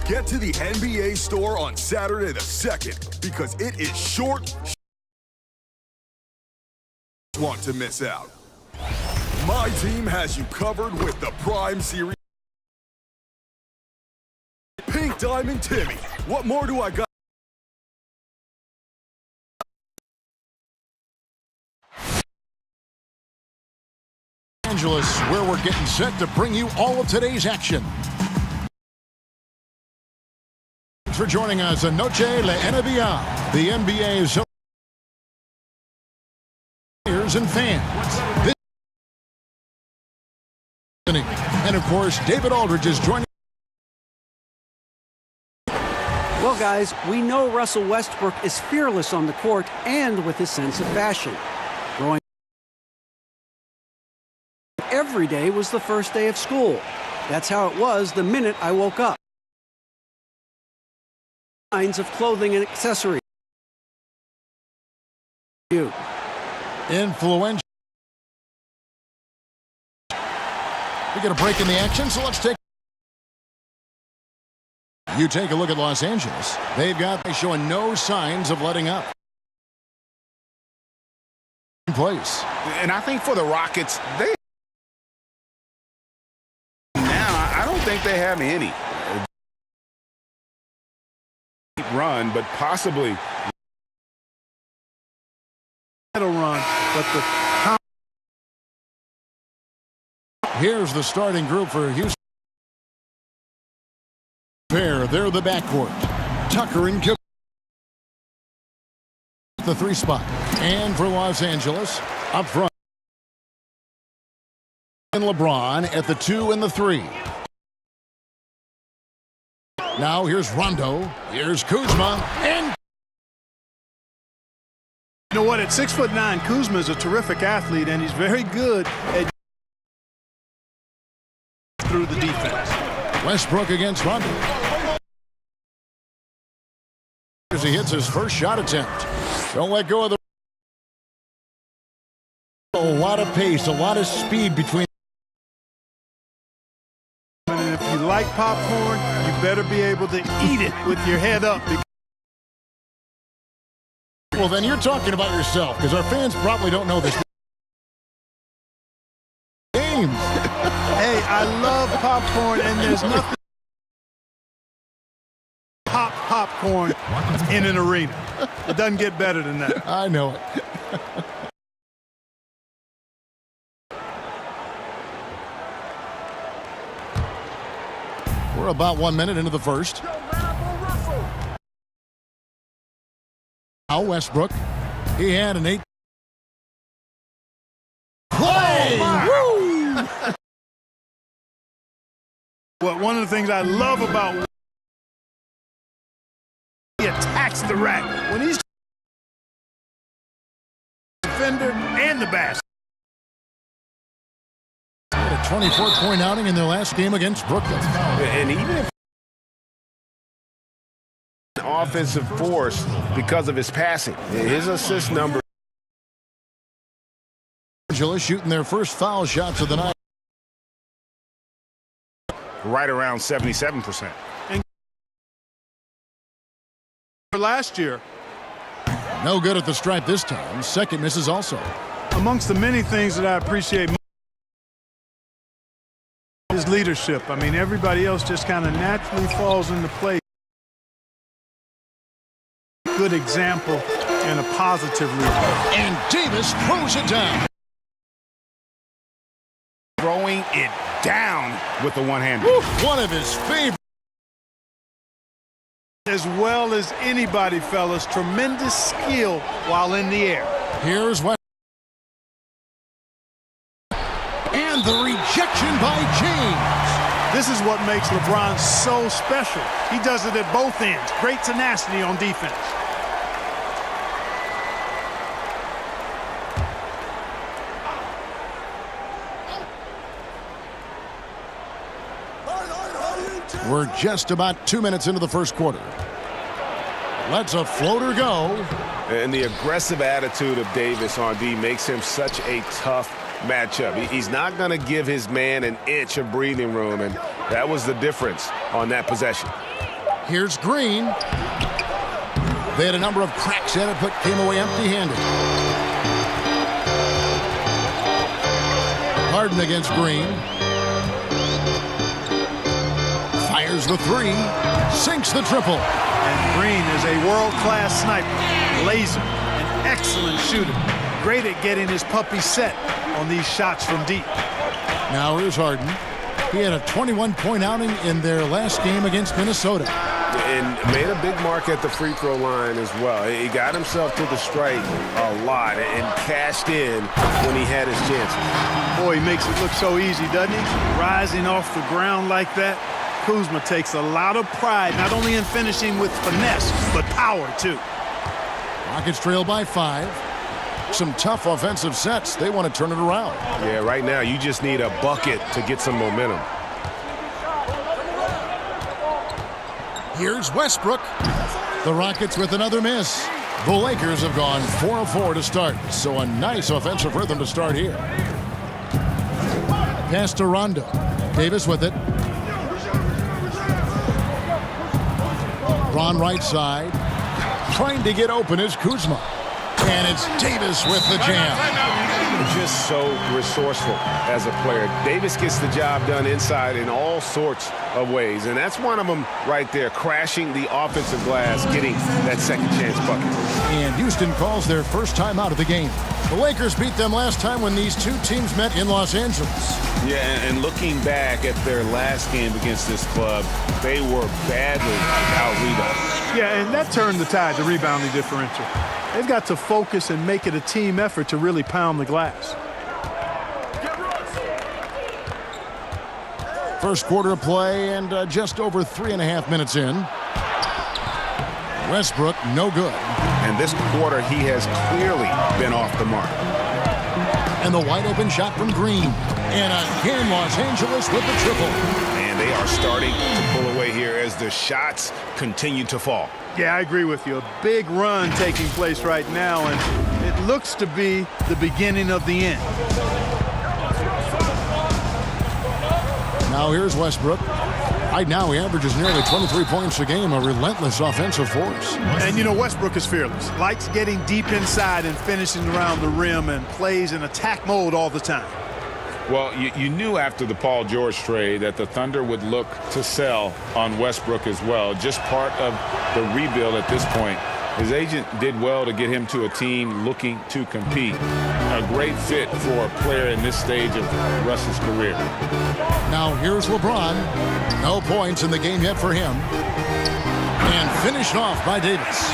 Get to the NBA store on Saturday the 2nd because it is short. Want to miss out. My team has you covered with the Prime Series. Pink Diamond Timmy. What more do I got? Angeles, where we're getting set to bring you all of today's action. Thanks for joining us on Noche La NBA, the NBA's players and fans. And of course, David Aldridge is joining. Well, guys, we know Russell Westbrook is fearless on the court and with his sense of fashion. Growing every day was the first day of school. That's how it was the minute I woke up. Kinds of clothing and accessories. Influential. We get a break in the action, so let's take. You take a look at Los Angeles. They've got showing no signs of letting up. In place. And I think for the Rockets, I don't think they have any run, but possibly run, but here's the starting group for Houston. They're the backcourt. Tucker and the 3 spot. And for Los Angeles, up front. And LeBron at the 2 and the 3. Now here's Rondo. Here's Kuzma. And you know what? At 6'9", Kuzma is a terrific athlete, and he's very good at through the defense. Westbrook against Rondo. As he hits his first shot attempt. Don't let go of the. A lot of pace, a lot of speed between. And if you like popcorn, you better be able to eat it with your head up. Well, then you're talking about yourself, because our fans probably don't know this. Games. Hey, I love popcorn, and there's nothing popcorn in an arena. It doesn't get better than that. I know it. We're about 1 minute into the first. Now Westbrook. He had an 8. Play! Oh, well, one of the things I love about he attacks the rack when he's defender and the basket. Had a 24-point outing in their last game against Brooklyn. and even if offensive force because of his passing, his assist number. Angeles shooting their first foul shots of the night. Right around 77%. Last year. No good at the stripe this time. Second misses also. Amongst the many things that I appreciate, his leadership. I mean, everybody else just kind of naturally falls into place. Good example and a positive leader. And Davis throws it down. Throwing it down with the one-hander. One of his favorites. As well as anybody, fellas. Tremendous skill while in the air. Here's West. And the rejection by James. This is what makes LeBron so special. He does it at both ends. Great tenacity on defense. We're just about 2 minutes into the first quarter. Lets a floater go. And the aggressive attitude of Davis on D makes him such a tough matchup. He's not going to give his man an inch of breathing room, and that was the difference on that possession. Here's Green. They had a number of cracks at it, but came away empty-handed. Harden against Green. Fires the three. Sinks the triple. And Green is a world-class sniper. Laser. An excellent shooter. Great at getting his puppy set on these shots from deep. Now here's Harden. He had a 21-point outing in their last game against Minnesota. And made a big mark at the free throw line as well. He got himself to the stripe a lot and cashed in when he had his chances. Boy, he makes it look so easy, doesn't he? Rising off the ground like that. Kuzma takes a lot of pride, not only in finishing with finesse, but power, too. Rockets trail by 5. Some tough offensive sets. They want to turn it around. Yeah, right now you just need a bucket to get some momentum. Here's Westbrook. The Rockets with another miss. The Lakers have gone 4 of 4 to start, so a nice offensive rhythm to start here. Pass to Rondo. Davis with it. Ron right side. Trying to get open is Kuzma. And it's Davis with the jam. Just so resourceful as a player. Davis gets the job done inside in all sorts of ways, and that's one of them right there, crashing the offensive glass, getting that second chance bucket. And Houston calls their first time out of the game. The Lakers beat them last time when these two teams met in Los Angeles. Yeah, and looking back at their last game against this club, they were badly out-rebounded. Yeah, and that turned the tide, the rebounding differential. They've got to focus and make it a team effort to really pound the glass. First quarter of play and just over 3.5 minutes in. Westbrook, no good. And this quarter, he has clearly been off the mark. And the wide open shot from Green. And again, Los Angeles with the triple. And they are starting to pull away here as the shots continue to fall. Yeah, I agree with you. A big run taking place right now, and it looks to be the beginning of the end. Now here's Westbrook. Right now he averages nearly 23 points a game, a relentless offensive force. And you know, Westbrook is fearless. Likes getting deep inside and finishing around the rim and plays in attack mode all the time. Well, you knew after the Paul George trade that the Thunder would look to sell on Westbrook as well. Just part of the rebuild at this point. His agent did well to get him to a team looking to compete. A great fit for a player in this stage of Russ's career. Now here's LeBron. No points in the game yet for him. And finished off by Davis.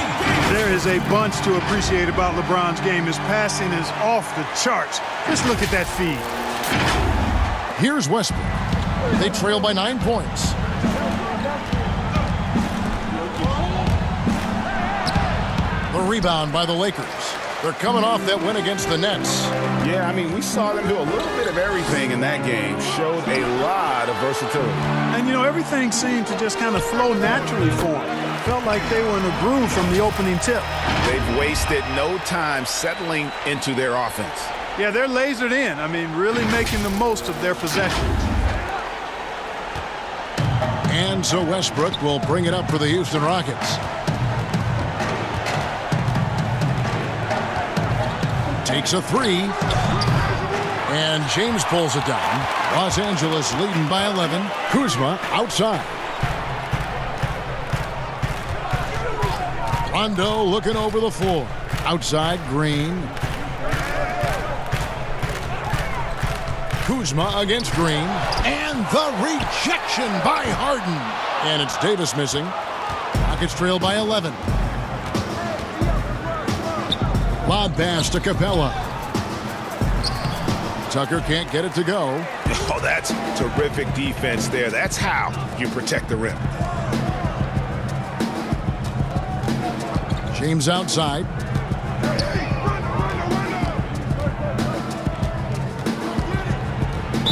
There is a bunch to appreciate about LeBron's game. His passing is off the charts. Just look at that feed. Here's Westbrook. They trail by 9 points. The rebound by the Lakers. They're coming off that win against the Nets. Yeah, I mean, we saw them do a little bit of everything in that game. Showed a lot of versatility. And, you know, everything seemed to just kind of flow naturally for them. Felt like they were in a groove from the opening tip. They've wasted no time settling into their offense. Yeah, they're lasered in. I mean, really making the most of their possessions. And so Westbrook will bring it up for the Houston Rockets. Takes a three. And James pulls it down. Los Angeles leading by 11. Kuzma outside. Rondo looking over the floor. Outside, Green. Kuzma against Green. And the rejection by Harden. And it's Davis missing. Rockets trail by 11. Lob pass to Capella. Tucker can't get it to go. Oh, that's terrific defense there. That's how you protect the rim. James outside.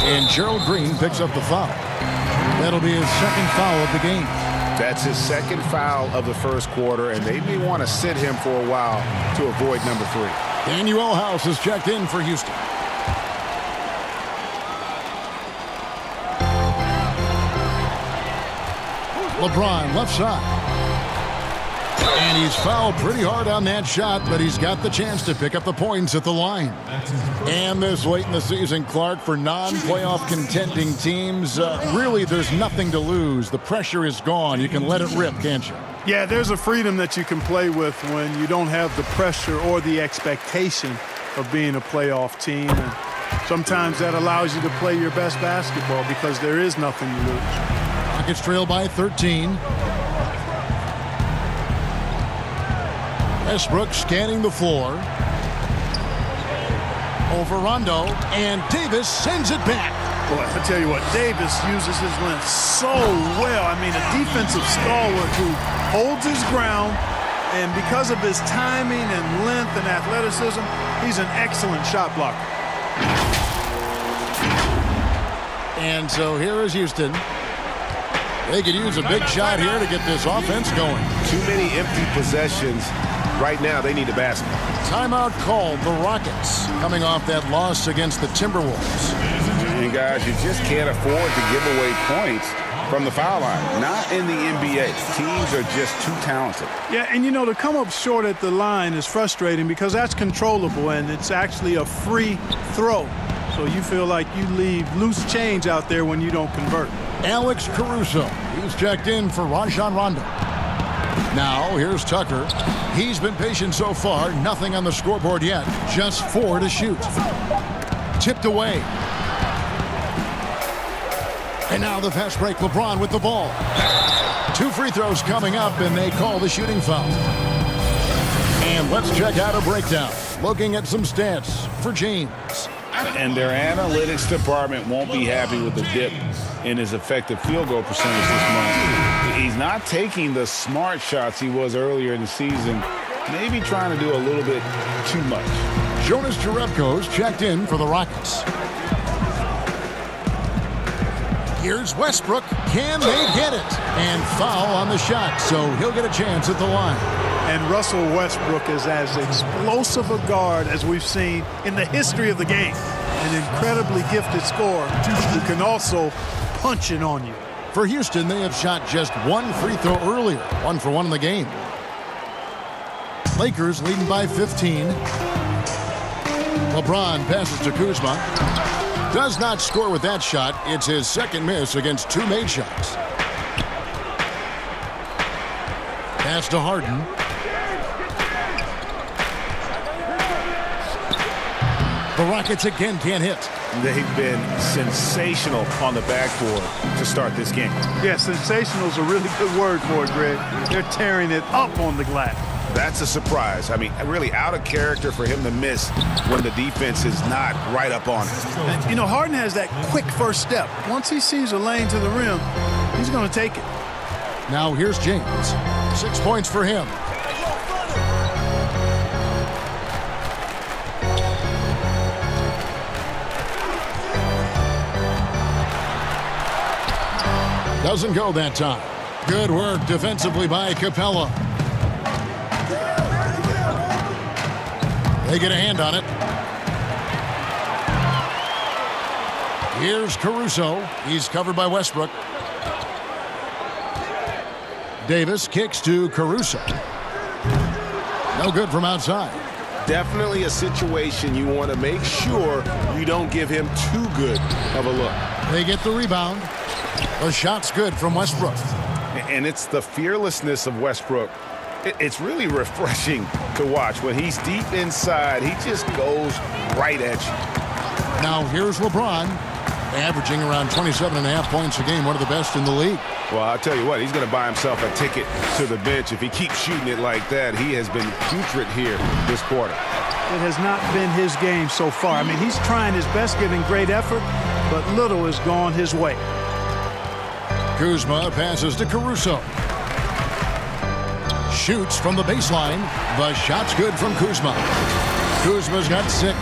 And Gerald Green picks up the foul. That'll be his second foul of the game. That's his second foul of the first quarter, and they may want to sit him for a while to avoid number 3. Daniel House is checked in for Houston. LeBron left side. And he's fouled pretty hard on that shot, but he's got the chance to pick up the points at the line. And this late in the season, Clark, for non-playoff contending teams, really there's nothing to lose. The pressure is gone. You can let it rip, can't you? Yeah, there's a freedom that you can play with when you don't have the pressure or the expectation of being a playoff team. And sometimes that allows you to play your best basketball because there is nothing to lose. Rockets trail by 13. Westbrook scanning the floor. Over Rondo, and Davis sends it back. Boy, I tell you what, Davis uses his length so well. I mean, a defensive stalwart who holds his ground, and because of his timing and length and athleticism, he's an excellent shot blocker. And so here is Houston. They could use a big shot here to get this offense going. Too many empty possessions. Right now, they need a basket. Timeout called the Rockets, coming off that loss against the Timberwolves. You guys, you just can't afford to give away points from the foul line. Not in the NBA. Teams are just too talented. Yeah, and you know, to come up short at the line is frustrating because that's controllable, and it's actually a free throw. So you feel like you leave loose change out there when you don't convert. Alex Caruso, he's checked in for Rajon Rondo. Now, here's Tucker. He's been patient so far. Nothing on the scoreboard yet. Just 4 to shoot. Tipped away. And now the fast break. LeBron with the ball. 2 free throws coming up, and they call the shooting foul. And let's check out a breakdown. Looking at some stats for James. And their analytics department won't be happy with the dip in his effective field goal percentage this month. He's not taking the smart shots he was earlier in the season. Maybe trying to do a little bit too much. Jonas Jerebko's checked in for the Rockets. Here's Westbrook. Can they get it? And foul on the shot, so he'll get a chance at the line. And Russell Westbrook is as explosive a guard as we've seen in the history of the game. An incredibly gifted scorer who can also punch it on you. For Houston, they have shot just 1 free throw earlier. 1 for 1 in the game. Lakers leading by 15. LeBron passes to Kuzma. Does not score with that shot. It's his second miss against 2 made shots. Pass to Harden. The Rockets again can't hit. They've been sensational on the backboard to start this game. Yeah, sensational is a really good word for it, Greg. They're tearing it up on the glass. That's a surprise. I mean, really out of character for him to miss when the defense is not right up on it. And, you know, Harden has that quick first step. Once he sees a lane to the rim, he's going to take it. Now here's James. 6 points for him. Doesn't go that time. Good work defensively by Capella. They get a hand on it. Here's Caruso. He's covered by Westbrook. Davis kicks to Caruso. No good from outside. Definitely a situation you want to make sure you don't give him too good of a look. They get the rebound. The shot's good from Westbrook. And it's the fearlessness of Westbrook. It's really refreshing to watch. When he's deep inside, he just goes right at you. Now here's LeBron, averaging around 27.5 points a game, one of the best in the league. Well, I'll tell you what, he's going to buy himself a ticket to the bench. If he keeps shooting it like that, he has been putrid here this quarter. It has not been his game so far. I mean, he's trying his best, giving great effort, but little has gone his way. Kuzma passes to Caruso. Shoots from the baseline. The shot's good from Kuzma. Kuzma's got 6.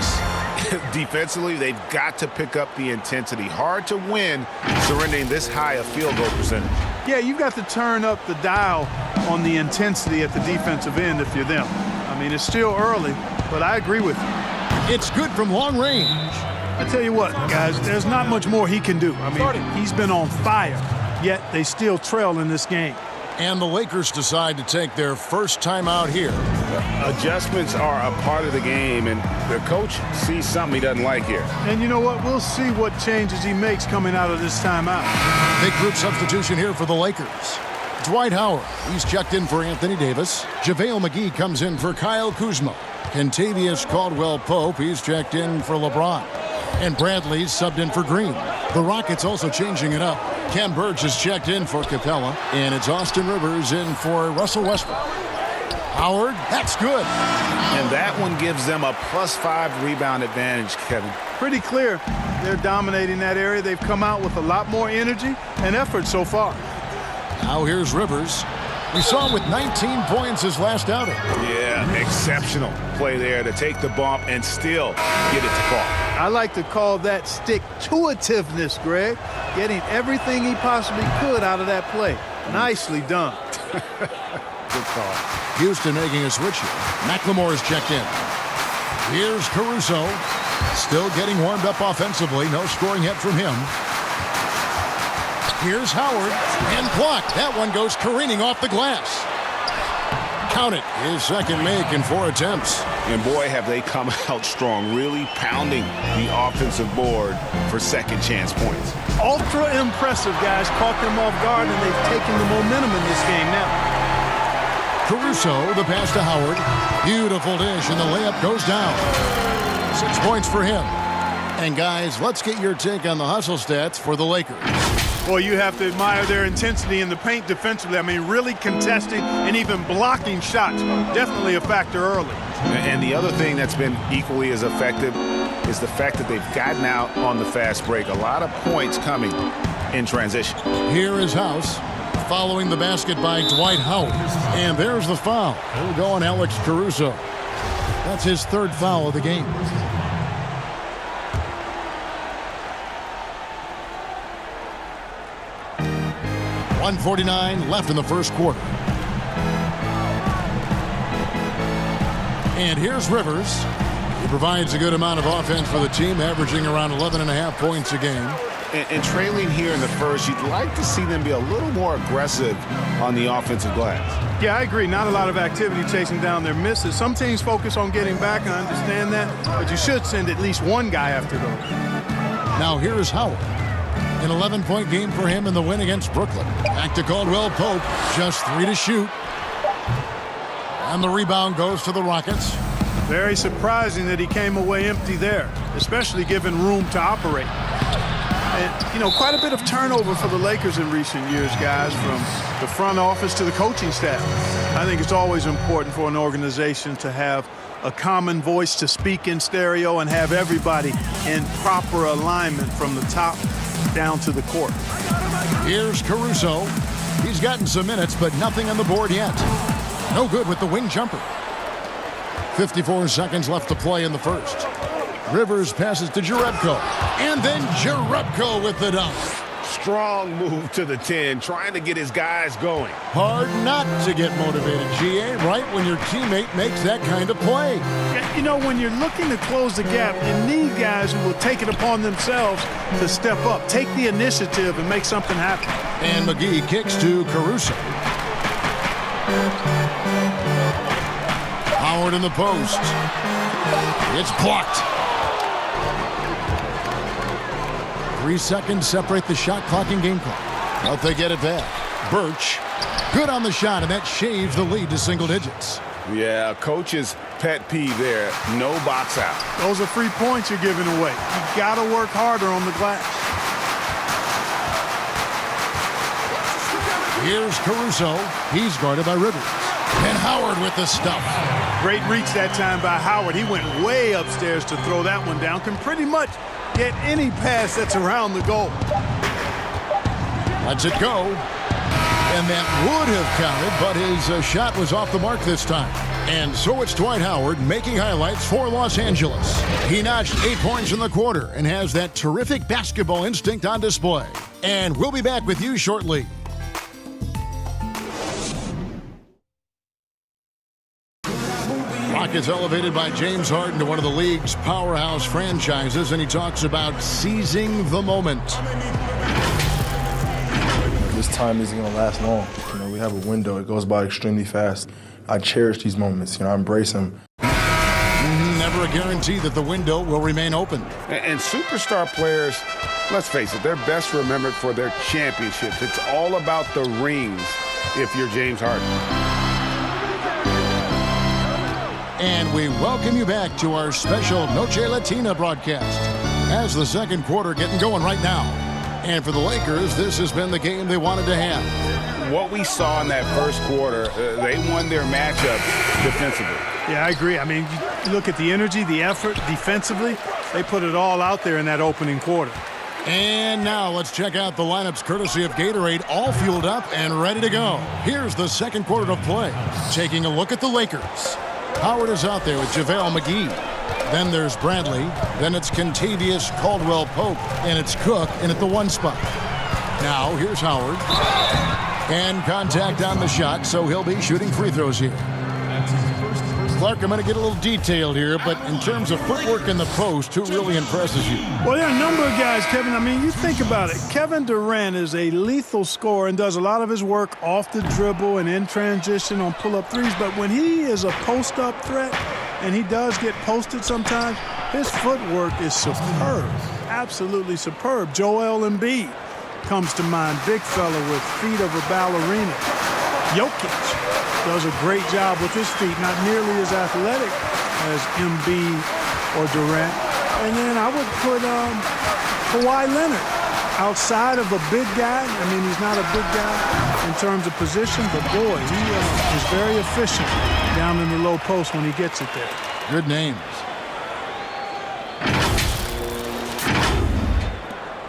Defensively, they've got to pick up the intensity. Hard to win surrendering this high a field goal percentage. Yeah, you've got to turn up the dial on the intensity at the defensive end if you're them. I mean, it's still early, but I agree with you. It's good from long range. I tell you what, guys, there's not much more he can do. I mean, he's been on fire. yet they still trail in this game. And the Lakers decide to take their first timeout here. Adjustments are a part of the game, and the coach sees something he doesn't like here. And you know what? We'll see what changes he makes coming out of this timeout. Big group substitution here for the Lakers. Dwight Howard, he's checked in for Anthony Davis. JaVale McGee comes in for Kyle Kuzma. Kentavious Caldwell-Pope, he's checked in for LeBron. And Bradley's subbed in for Green. The Rockets also changing it up. Ken Burge is checked in for Capella, and it's Austin Rivers in for Russell Westbrook. Howard, that's good. And that one gives them a +5 rebound advantage, Kevin. Pretty clear. They're dominating that area. They've come out with a lot more energy and effort so far. Now here's Rivers. We saw him with 19 points his last outing. Yeah, exceptional play there to take the bump and still get it to fall. I like to call that stick-to-itiveness, Greg. Getting everything he possibly could out of that play. Nicely done. Good call. Houston making a switch here. McLemore is checked in. Here's Caruso. Still getting warmed up offensively. No scoring yet from him. Here's Howard. And blocked. That one goes careening off the glass. Count it. His second make in 4 attempts. And boy, have they come out strong, really pounding the offensive board for second chance points. Ultra impressive, guys. Caught them off guard, and they've taken the momentum in this game now. Caruso, the pass to Howard. Beautiful dish, and the layup goes down. 6 points for him. And guys, let's get your take on the hustle stats for the Lakers. Boy, you have to admire their intensity in the paint defensively. I mean, really contesting and even blocking shots. Definitely a factor early. And the other thing that's been equally as effective is the fact that they've gotten out on the fast break. A lot of points coming in transition. Here is House following the basket by Dwight Howard. And there's the foul. It'll go on Alex Caruso. That's his 3rd foul of the game. .149 left in the first quarter. And here's Rivers. He provides a good amount of offense for the team, averaging around 11.5 points a game. And trailing here in the first, you'd like to see them be a little more aggressive on the offensive glass. Yeah, I agree. Not a lot of activity chasing down their misses. Some teams focus on getting back. I understand that. But you should send at least one guy after those. Now here is Howard. An 11-point game for him in the win against Brooklyn. Back to Caldwell-Pope. Just 3 to shoot. And the rebound goes to the Rockets. Very surprising that he came away empty there, especially given room to operate. And, you know, quite a bit of turnover for the Lakers in recent years, guys, from the front office to the coaching staff. I think it's always important for an organization to have a common voice to speak in stereo and have everybody in proper alignment from the top down to the court. Here's Caruso. He's gotten some minutes, but nothing on the board yet. No good with the wing jumper. 54 seconds left to play in the first. Rivers passes to Jerebko. And then Jerebko with the dunk. Strong move to the 10, trying to get his guys going. Hard not to get motivated, GA, right when your teammate makes that kind of play. You know, when you're looking to close the gap, you need guys who will take it upon themselves to step up, take the initiative, and make something happen. And McGee kicks to Caruso. Howard in the post. It's blocked. 3 seconds separate the shot clock and game clock. But they get it back. Birch, good on the shot, and that shaves the lead to single digits. Yeah, coach's pet peeve there. No box out. Those are free points you're giving away. You've got to work harder on the glass. Here's Caruso. He's guarded by Rivers. And Howard with the stuff. Great reach that time by Howard. He went way upstairs to throw that one down. Can pretty much get any pass that's around the goal. Lets it go. And that would have counted, but his shot was off the mark this time. And so it's Dwight Howard making highlights for Los Angeles. He notched 8 points in the quarter and has that terrific basketball instinct on display. And we'll be back with you shortly. Rockets elevated by James Harden to one of the league's powerhouse franchises, and he talks about seizing the moment. this time isn't going to last long. You know, we have a window. It goes by extremely fast. I cherish these moments. You know, I embrace them. Never a guarantee that the window will remain open. And superstar players, let's face it, they're best remembered for their championships. It's all about the rings if you're James Harden. And we welcome you back to our special Noche Latina broadcast as the second quarter getting going right now. And for the Lakers, this has been the game they wanted to have. What we saw in that first quarter, they won their matchup defensively. Yeah, I agree. I mean, you look at the energy, the effort defensively. They put it all out there in that opening quarter. And now let's check out the lineups courtesy of Gatorade, all fueled up and ready to go. Here's the second quarter of play. Taking a look at the Lakers. Howard is out there with JaVale McGee. Then there's Bradley. Then it's Kentavious Caldwell-Pope. And it's Cook in at the 1 spot. Now here's Howard. And contact on the shot, so he'll be shooting free throws here. Clark, I'm going to get a little detailed here, but in terms of footwork in the post, who really impresses you? Well, there are a number of guys, Kevin. I mean, you think about it. Kevin Durant is a lethal scorer and does a lot of his work off the dribble and in transition on pull-up threes. But when he is a post-up threat, and he does get posted sometimes, his footwork is superb, absolutely superb. Joel Embiid comes to mind, big fella with feet of a ballerina. Jokic does a great job with his feet, not nearly as athletic as Embiid or Durant. And then I would put Kawhi Leonard outside of a big guy. I mean, he's not a big guy in terms of position, but boy, he is very efficient down in the low post when he gets it there. Good names.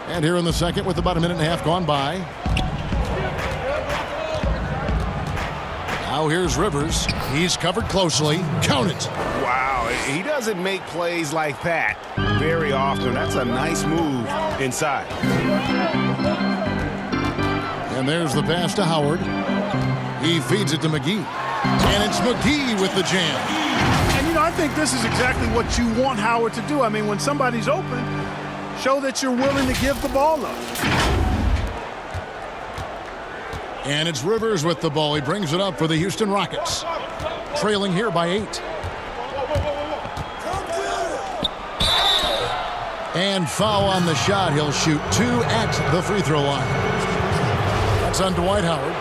And here in the second with about a minute and a half gone by. Now here's Rivers. He's covered closely. Count it. Wow, he doesn't make plays like that very often. That's a nice move inside. And there's the pass to Howard. He feeds it to McGee. And it's McGee with the jam. And, you know, I think this is exactly what you want Howard to do. I mean, when somebody's open, show that you're willing to give the ball up. And it's Rivers with the ball. He brings it up for the Houston Rockets. Trailing here by 8. And foul on the shot. He'll shoot 2 at the free throw line. That's on Dwight Howard.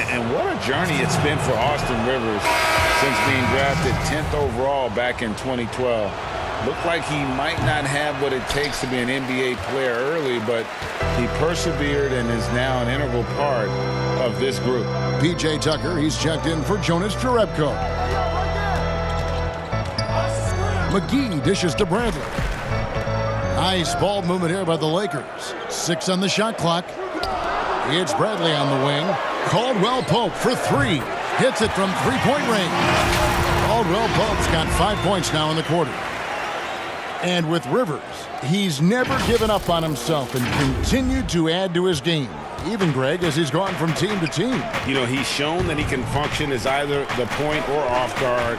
And what a journey it's been for Austin Rivers since being drafted 10th overall back in 2012. Looked like he might not have what it takes to be an NBA player early, but he persevered and is now an integral part of this group. P.J. Tucker, he's checked in for Jonas Jerebko. McGee dishes to Bradley. Nice ball movement here by the Lakers. 6 on the shot clock. It's Bradley on the wing. Caldwell-Pope for 3. Hits it from three-point range. Caldwell-Pope's got 5 points now in the quarter. And with Rivers, he's never given up on himself and continued to add to his game. Even, Greg, as he's gone from team to team. You know, he's shown that he can function as either the point or off guard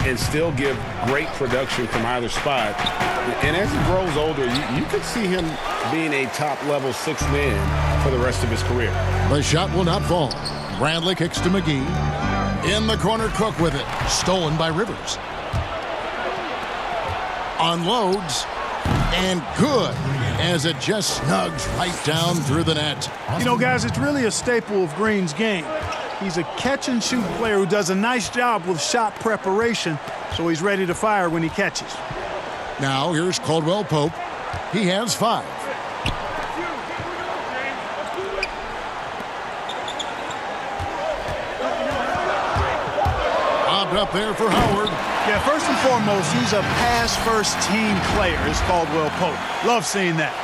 and still give great production from either spot. And as he grows older, you could see him being a top-level 6th man for the rest of his career. The shot will not fall. Bradley kicks to McGee. In the corner, Cook with it. Stolen by Rivers. Unloads. And good, as it just snugs right down through the net. You know, guys, it's really a staple of Green's game. He's a catch-and-shoot player who does a nice job with shot preparation, so he's ready to fire when he catches. Now here's Caldwell-Pope. He has 5. Bobbed up there for Howard. Yeah, first and foremost, he's a pass-first team player, is Caldwell-Pope. Love seeing that.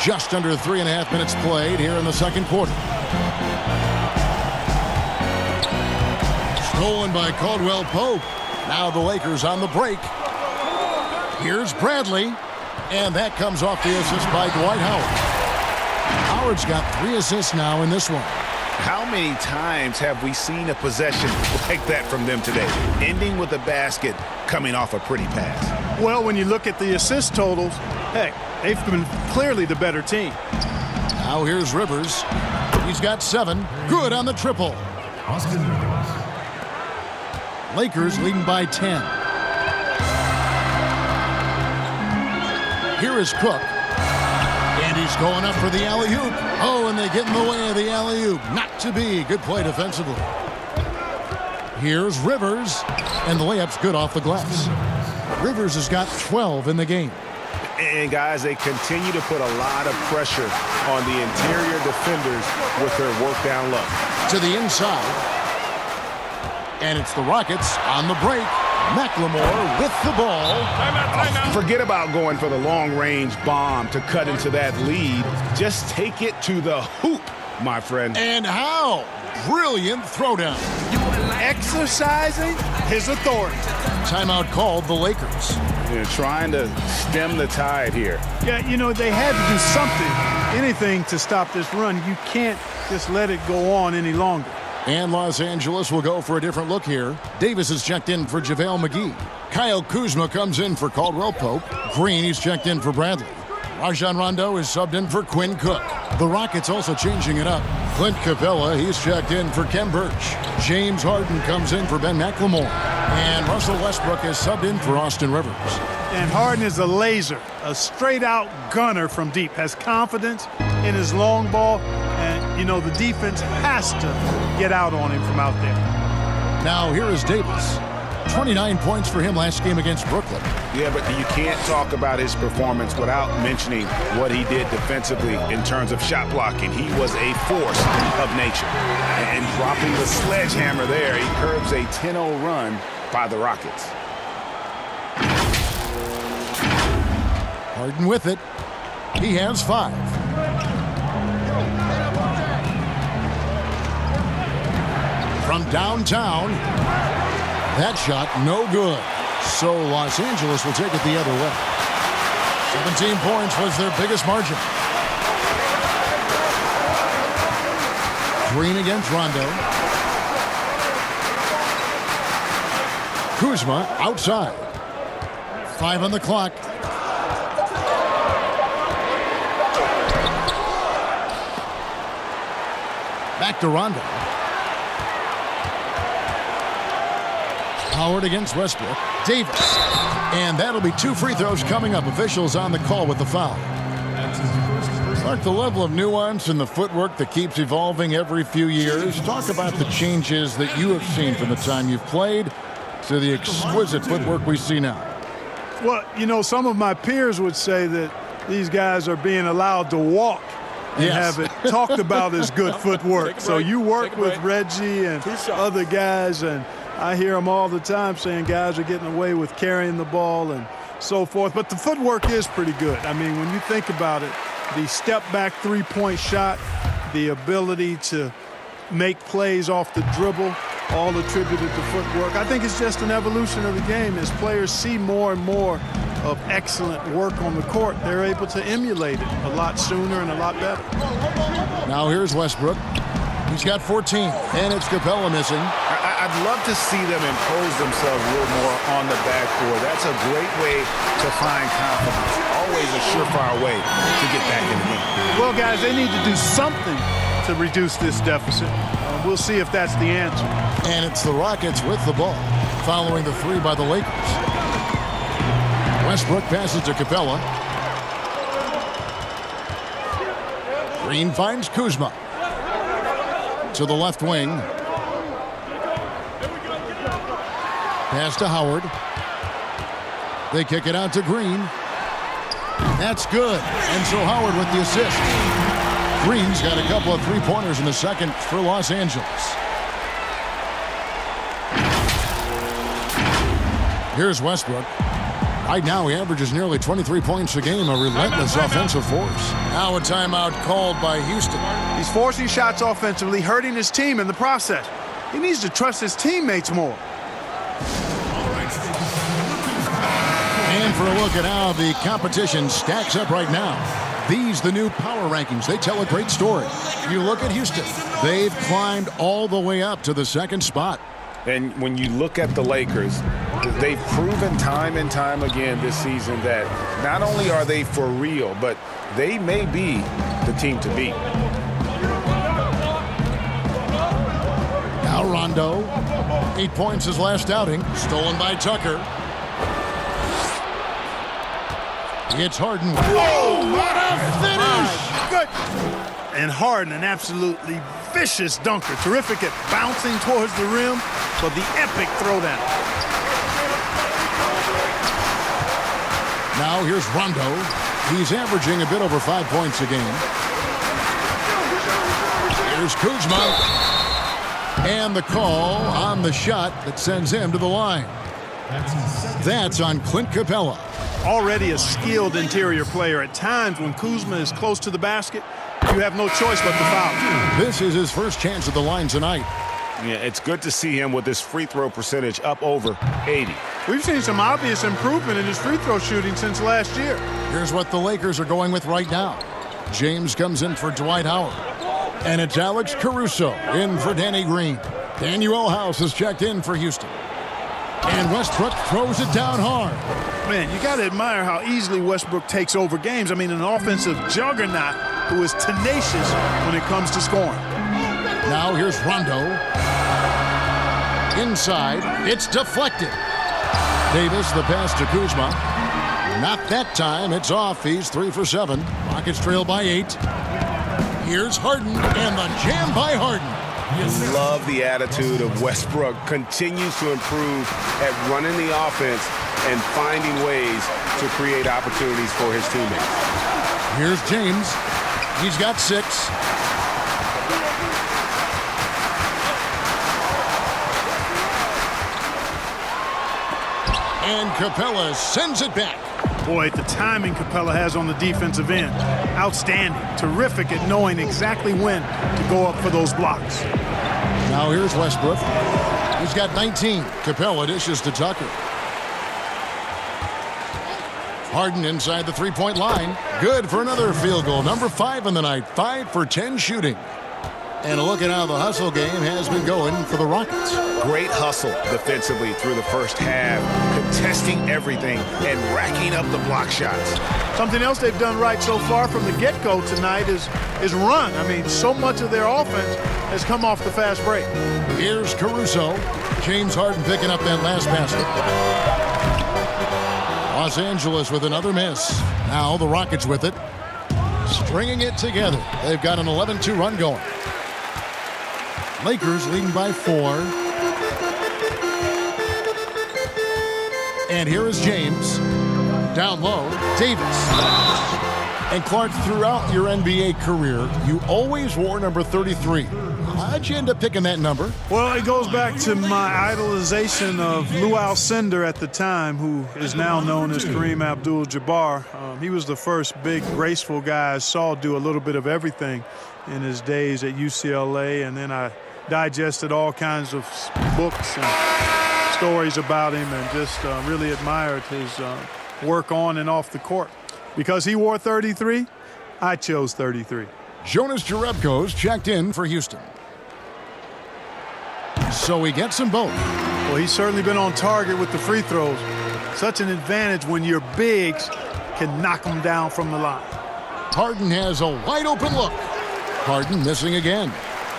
Just under 3.5 minutes played here in the second quarter. Stolen by Caldwell-Pope. Now the Lakers on the break. Here's Bradley. And that comes off the assist by Dwight Howard. Howard's got 3 assists now in this one. How many times have we seen a possession like that from them today, ending with a basket coming off a pretty pass? Well, when you look at the assist totals, heck, They've been clearly the better team. Now here's Rivers. He's got 7. Good on the triple. Lakers leading by 10. Here is Cook. And he's going up for the alley-oop. Oh, and they get in the way of the alley-oop. Not to be. Good play defensively. Here's Rivers. And the layup's good off the glass. Rivers has got 12 in the game. And, guys, they continue to put a lot of pressure on the interior defenders with their work down low. To the inside. And it's the Rockets on the break. McLemore with the ball. Timeout. Forget about going for the long-range bomb to cut into that lead. Just take it to the hoop, my friend. And how? Brilliant throwdown. Exercising his authority. Timeout called the Lakers. They're trying to stem the tide here. Yeah, you know, they had to do something, anything to stop this run. You can't just let it go on any longer. And Los Angeles will go for a different look here. Davis is checked in for JaVale McGee. Kyle Kuzma comes in for Caldwell Pope. Green, he's checked in for Bradley. Rajon Rondo is subbed in for Quinn Cook. The Rockets also changing it up. Clint Capella, he's checked in for Kem Birch. James Harden comes in for Ben McLemore. And Russell Westbrook is subbed in for Austin Rivers. And Harden is a laser, a straight-out gunner from deep, has confidence in his long ball, and, you know, the defense has to get out on him from out there. Now here is Davis. 29 points for him last game against Brooklyn. Yeah, but you can't talk about his performance without mentioning what he did defensively in terms of shot blocking. He was a force of nature. And dropping the sledgehammer there, he curbs a 10-0 run by the Rockets. Harden with it. He has 5. From downtown. That shot, no good. So Los Angeles will take it the other way. 17 points was their biggest margin. Green against Rondo. Kuzma outside. 5 on the clock. Back to Rondo. Howard against Westbrook. Davis. And that'll be 2 free throws coming up. Officials on the call with the foul. Mark, the level of nuance and the footwork that keeps evolving every few years. Talk about the changes that you have seen from the time you've played to the exquisite footwork we see now. Well, you know, some of my peers would say that these guys are being allowed to walk and have it talked about as good footwork. So you work with Reggie and other guys, and I hear them all the time saying guys are getting away with carrying the ball and so forth. But the footwork is pretty good. I mean, when you think about it, the step-back three-point shot, the ability to make plays off the dribble, all attributed to footwork. I think it's just an evolution of the game. As players see more and more of excellent work on the court, they're able to emulate it a lot sooner and a lot better. Now here's Westbrook. He's got 14, and it's Capella missing. I'd love to see them impose themselves a little more on the backboard. That's a great way to find confidence. Always a surefire way to get back in the game. Well, guys, they need to do something to reduce this deficit. We'll see if that's the answer. And it's the Rockets with the ball, following the 3 by the Lakers. Westbrook passes to Capella. Green finds Kuzma. To the left wing. Pass to Howard. They kick it out to Green. That's good. And so Howard with the assist. Green's got a couple of three-pointers in the second for Los Angeles. Here's Westbrook. Right now he averages nearly 23 points a game, a relentless offensive force. Now a timeout called by Houston. He's forcing shots offensively, hurting his team in the process. He needs to trust his teammates more. And for a look at how the competition stacks up right now. These, the new power rankings, they tell a great story. You look at Houston. They've climbed all the way up to the second spot. And when you look at the Lakers, They've proven time and time again this season that not only are they for real, but they may be the team to beat. Now Rondo, 8 points his last outing, stolen by Tucker. It's Harden. Whoa, what a finish! Good. And Harden, an absolutely vicious dunker. Terrific at bouncing towards the rim for the epic throwdown. Now here's Rondo. He's averaging a bit over 5 points a game. Here's Kuzma. And the call on the shot that sends him to the line. That's on Clint Capella. Already a skilled interior player. At times when Kuzma is close to the basket, you have no choice but to foul. This is his first chance at the line tonight. Yeah, it's good to see him with his free throw percentage up over 80. We've seen some obvious improvement in his free throw shooting since last year. Here's what the Lakers are going with right now. James comes in for Dwight Howard. And it's Alex Caruso in for Danny Green. Daniel House has checked in for Houston. And Westbrook throws it down hard. Man, you got to admire how easily Westbrook takes over games. I mean, an offensive juggernaut who is tenacious when it comes to scoring. Now here's Rondo. Inside, it's deflected. Davis, the pass to Kuzma. Not that time, it's off. He's 3 for 7. Rockets trail by 8. Here's Harden, and the jam by Harden. Love the attitude of Westbrook. Continues to improve at running the offense and finding ways to create opportunities for his teammates. Here's James. He's got 6. And Capella sends it back. Boy, the timing Capella has on the defensive end. Outstanding. Terrific at knowing exactly when to go up for those blocks. Now here's Westbrook. He's got 19. Capella dishes to Tucker. Harden inside the three-point line. Good for another field goal. Number 5 in the night. 5 for 10 shooting. And look at how the hustle game has been going for the Rockets. Great hustle defensively through the first half, contesting everything and racking up the block shots. Something else they've done right so far from the get-go tonight is run. I mean, so much of their offense has come off the fast break. Here's Caruso. James Harden picking up that last basket. Los Angeles with another miss. Now the Rockets with it. Stringing it together. They've got an 11-2 run going. Lakers leading by 4. And here is James. Down low, Davis. And Clark, throughout your NBA career, you always wore number 33. How'd you end up picking that number? Well, it goes back to my idolization of Lou Alcindor at the time, who is now known as Kareem Abdul-Jabbar. He was the first big, graceful guy I saw do a little bit of everything in his days at UCLA, and then I digested all kinds of books and stories about him and just really admired his work on and off the court. Because he wore 33, I chose 33. Jonas Jerebko's checked in for Houston. So he gets them both. Well, he's certainly been on target with the free throws. Such an advantage when your bigs can knock them down from the line. Harden has a wide open look. Harden missing again.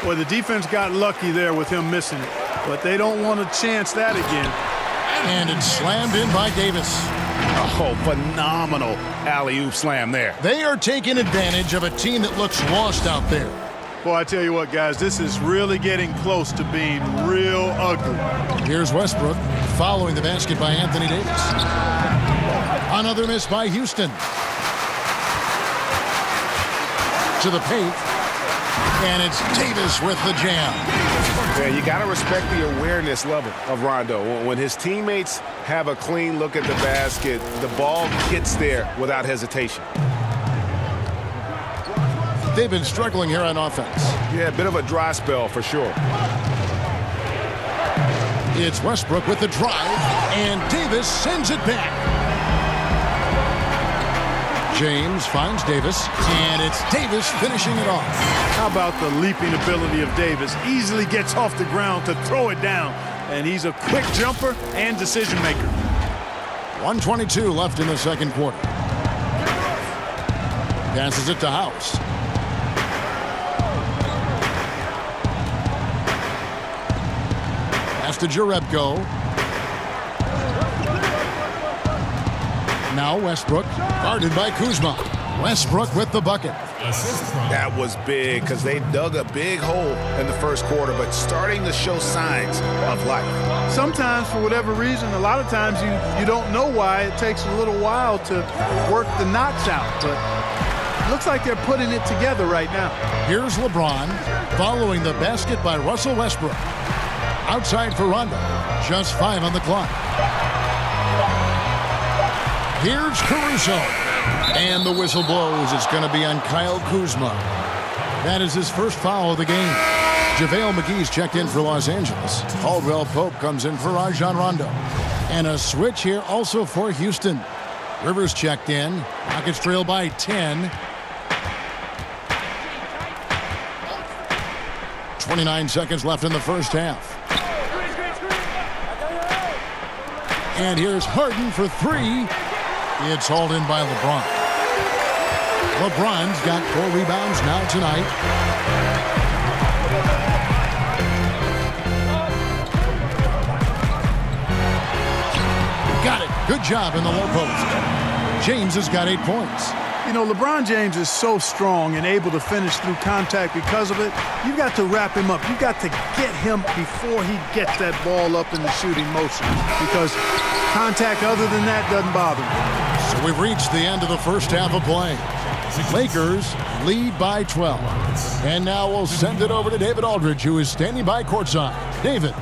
Well, the defense got lucky there with him missing it, but they don't want to chance that again. And it's slammed in by Davis. Oh, phenomenal alley-oop slam there. They are taking advantage of a team that looks lost out there. Boy, I tell you what, guys, this is really getting close to being real ugly. Here's Westbrook following the basket by Anthony Davis. Another miss by Houston. To the paint. And it's Davis with the jam. Yeah, you got to respect the awareness level of Rondo. When his teammates have a clean look at the basket, the ball gets there without hesitation. They've been struggling here on offense. Yeah, a bit of a dry spell for sure. It's Westbrook with the drive, and Davis sends it back. James finds Davis, and it's Davis finishing it off. How about the leaping ability of Davis? Easily gets off the ground to throw it down and he's a quick jumper and decision maker. 1:22 left in the second quarter. Passes it to House. Pass to Jerebko. Now Westbrook, guarded by Kuzma. Westbrook with the bucket. That was big because they dug a big hole in the first quarter, but starting to show signs of life. Sometimes, for whatever reason, a lot of times you don't know why. It takes a little while to work the knots out, but it looks like they're putting it together right now. Here's LeBron following the basket by Russell Westbrook. Outside for Rondo. Just 5 on the clock. Here's Caruso. And the whistle blows. It's going to be on Kyle Kuzma. That is his first foul of the game. JaVale McGee's checked in for Los Angeles. Caldwell Pope comes in for Rajon Rondo. And a switch here also for Houston. Rivers checked in. Rockets trail by 10. 29 seconds left in the first half. And here's Harden for 3. It's hauled in by LeBron. LeBron's got 4 rebounds now tonight. Got it. Good job in the low post. James has got 8 points. You know, LeBron James is so strong and able to finish through contact because of it. You've got to wrap him up. You've got to get him before he gets that ball up in the shooting motion, because contact other than that doesn't bother him. So we've reached the end of the first half of play. Lakers lead by 12. And now we'll send it over to David Aldridge, who is standing by courtside. David.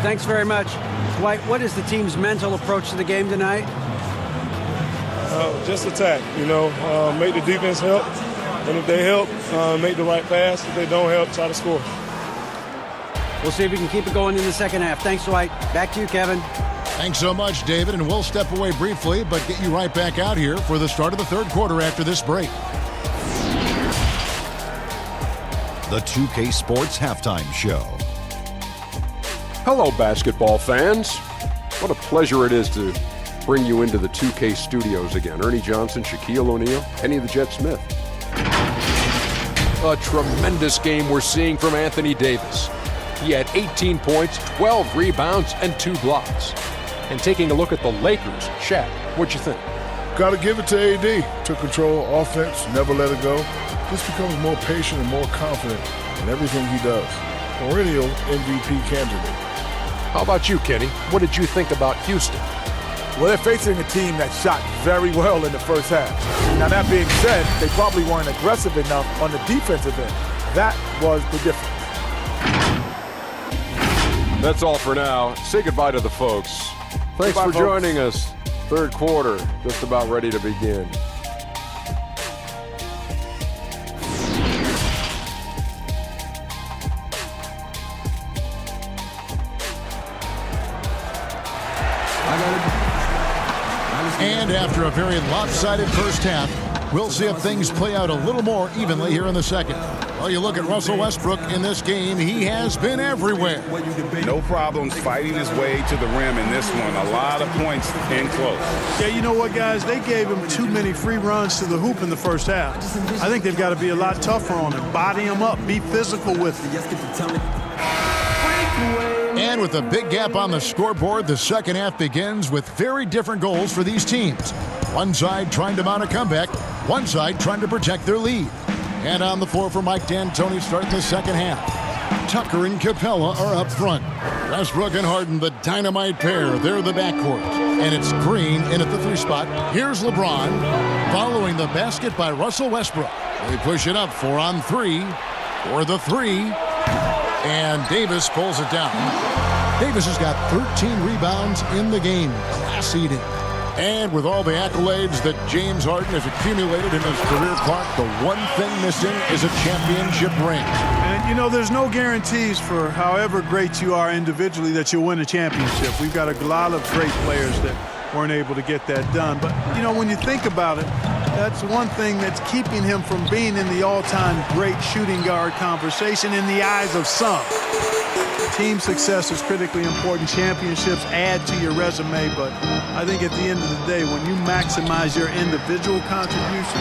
Thanks very much. Dwight, what is the team's mental approach to the game tonight? Just attack, make the defense help. And if they help, make the right pass. If they don't help, try to score. We'll see if we can keep it going in the second half. Thanks, Dwight. Back to you, Kevin. Thanks so much, David, and we'll step away briefly, but get you right back out here for the start of the third quarter after this break. The 2K Sports Halftime Show. Hello, basketball fans. What a pleasure it is to bring you into the 2K studios again. Ernie Johnson, Shaquille O'Neal, Kenny the Jet Smith. A tremendous game we're seeing from Anthony Davis. He had 18 points, 12 rebounds, and 2 blocks. And taking a look at the Lakers, Shaq, what'd you think? Got to give it to AD. Took control, offense, never let it go. Just becomes more patient and more confident in everything he does. Perennial MVP candidate. How about you, Kenny? What did you think about Houston? Well, they're facing a team that shot very well in the first half. Now, that being said, they probably weren't aggressive enough on the defensive end. That was the difference. That's all for now. Say goodbye to the folks. Thanks for joining us. Third quarter, just about ready to begin. And after a very lopsided first half, we'll see if things play out a little more evenly here in the second. Well, you look at Russell Westbrook in this game, he has been everywhere. No problems fighting his way to the rim in this one. A lot of points in close. Yeah, you know what, guys? They gave him too many free runs to the hoop in the first half. I think they've got to be a lot tougher on him. Body him up. Be physical with him. And with a big gap on the scoreboard, the second half begins with very different goals for these teams. One side trying to mount a comeback, one side trying to protect their lead. And on the floor for Mike D'Antoni starting the second half. Tucker and Capella are up front. Westbrook and Harden, the dynamite pair. They're the backcourt. And it's Green in at the 3 spot. Here's LeBron following the basket by Russell Westbrook. They push it up 4 on 3 for the 3. And Davis pulls it down. Davis has got 13 rebounds in the game. Class eating. And with all the accolades that James Harden has accumulated in his career, Clark, the one thing missing is a championship ring. And, you know, there's no guarantees for however great you are individually that you'll win a championship. We've got a lot of great players that weren't able to get that done. But, you know, when you think about it, That's one thing that's keeping him from being in the all-time great shooting guard conversation in the eyes of some. Team success is critically important. Championships add to your resume, but I think at the end of the day, when you maximize your individual contribution,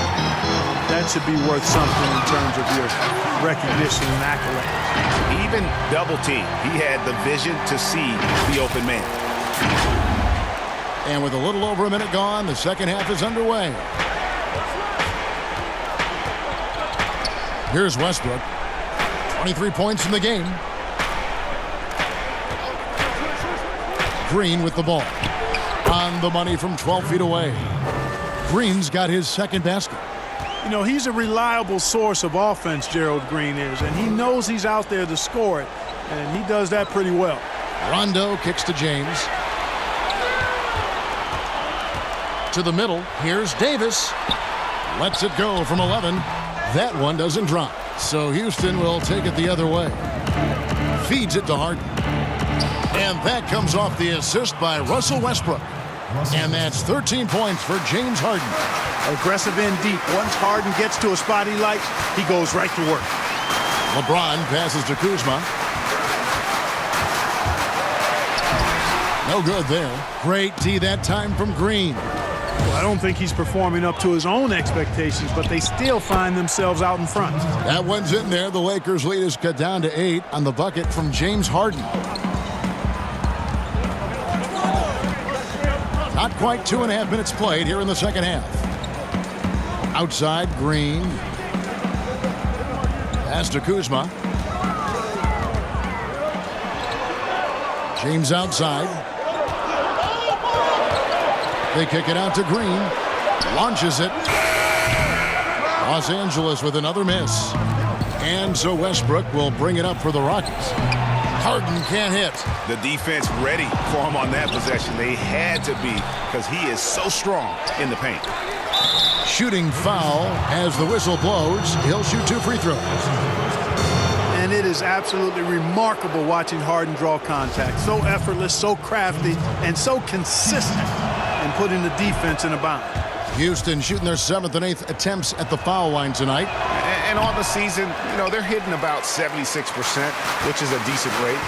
that should be worth something in terms of your recognition and accolades. Even double team, he had the vision to see the open man. And with a little over a minute gone, the second half is underway. Here's Westbrook. 23 points in the game. Green with the ball. On the money from 12 feet away. Green's got his second basket. You know, he's a reliable source of offense, Gerald Green is, and he knows he's out there to score it, and he does that pretty well. Rondo kicks to James. To the middle. Here's Davis. Lets it go from 11. That one doesn't drop. So Houston will take it the other way. Feeds it to Harden. And that comes off the assist by Russell Westbrook. And that's 13 points for James Harden. Aggressive in deep. Once Harden gets to a spot he likes, he goes right to work. LeBron passes to Kuzma. No good there. Great D that time from Green. Well, I don't think he's performing up to his own expectations, but they still find themselves out in front. That one's in there. The Lakers' lead is cut down to 8 on the bucket from James Harden. Not quite 2.5 minutes played here in the second half. Outside, Green. Pass to Kuzma. James outside. They kick it out to Green. Launches it. Los Angeles with another miss. And so Westbrook will bring it up for the Rockets. Harden can't hit. The defense ready for him on that possession. They had to be, because he is so strong in the paint. Shooting foul as the whistle blows. He'll shoot 2 free throws. And it is absolutely remarkable watching Harden draw contact. So effortless, so crafty, and so consistent in putting the defense in a bind. Houston shooting their 7th and 8th attempts at the foul line tonight. And on the season, you know, they're hitting about 76%, which is a decent rate.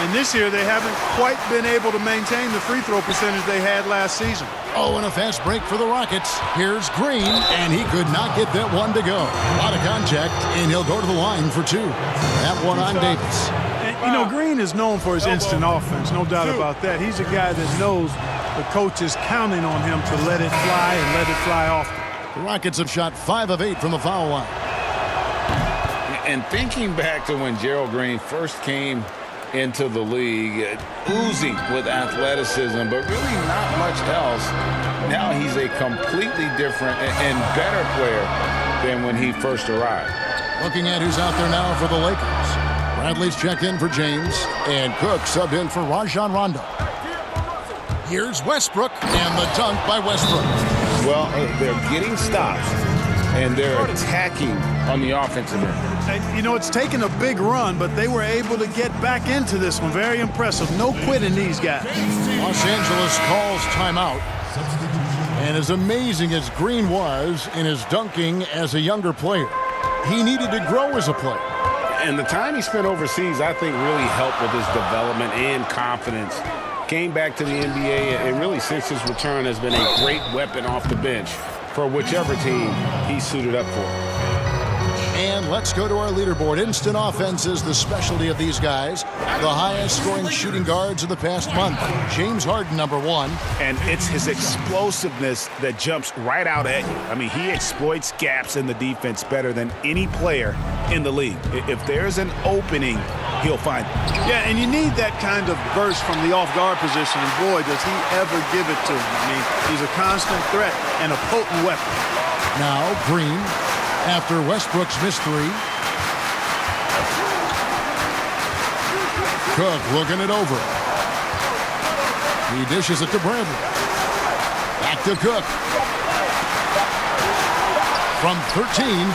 And this year, they haven't quite been able to maintain the free throw percentage they had last season. Oh, and a fast break for the Rockets. Here's Green, and he could not get that one to go. A lot of contact, and he'll go to the line for 2. That one on Davis. And, you know, Green is known for his instant offense, no doubt about that. He's a guy that knows the coach is counting on him to let it fly and let it fly often. The Rockets have shot 5 of 8 from the foul line. And thinking back to when Gerald Green first came into the league, oozing with athleticism, but really not much else. Now he's a completely different and better player than when he first arrived. Looking at who's out there now for the Lakers. Bradley's checked in for James, and Cook subbed in for Rajon Rondo. Here's Westbrook, and the dunk by Westbrook. Well, they're getting stops, and they're attacking on the offensive end. You know, it's taken a big run, but they were able to get back into this one. Very impressive. No quitting these guys. Los Angeles calls timeout. And as amazing as Green was in his dunking as a younger player, he needed to grow as a player. And the time he spent overseas, I think, really helped with his development and confidence. Came back to the NBA, and really since his return has been a great weapon off the bench for whichever team he's suited up for. And let's go to our leaderboard. Instant offense is the specialty of these guys. The highest scoring shooting guards of the past month. James Harden, number 1. And it's his explosiveness that jumps right out at you. I mean, he exploits gaps in the defense better than any player in the league. If there's an opening, he'll find it. Yeah, and you need that kind of burst from the off-guard position, and boy, does he ever give it to him. I mean, he's a constant threat and a potent weapon. Now, Green. After Westbrook's missed 3. Cook looking it over. He dishes it to Bradley. Back to Cook. From 13.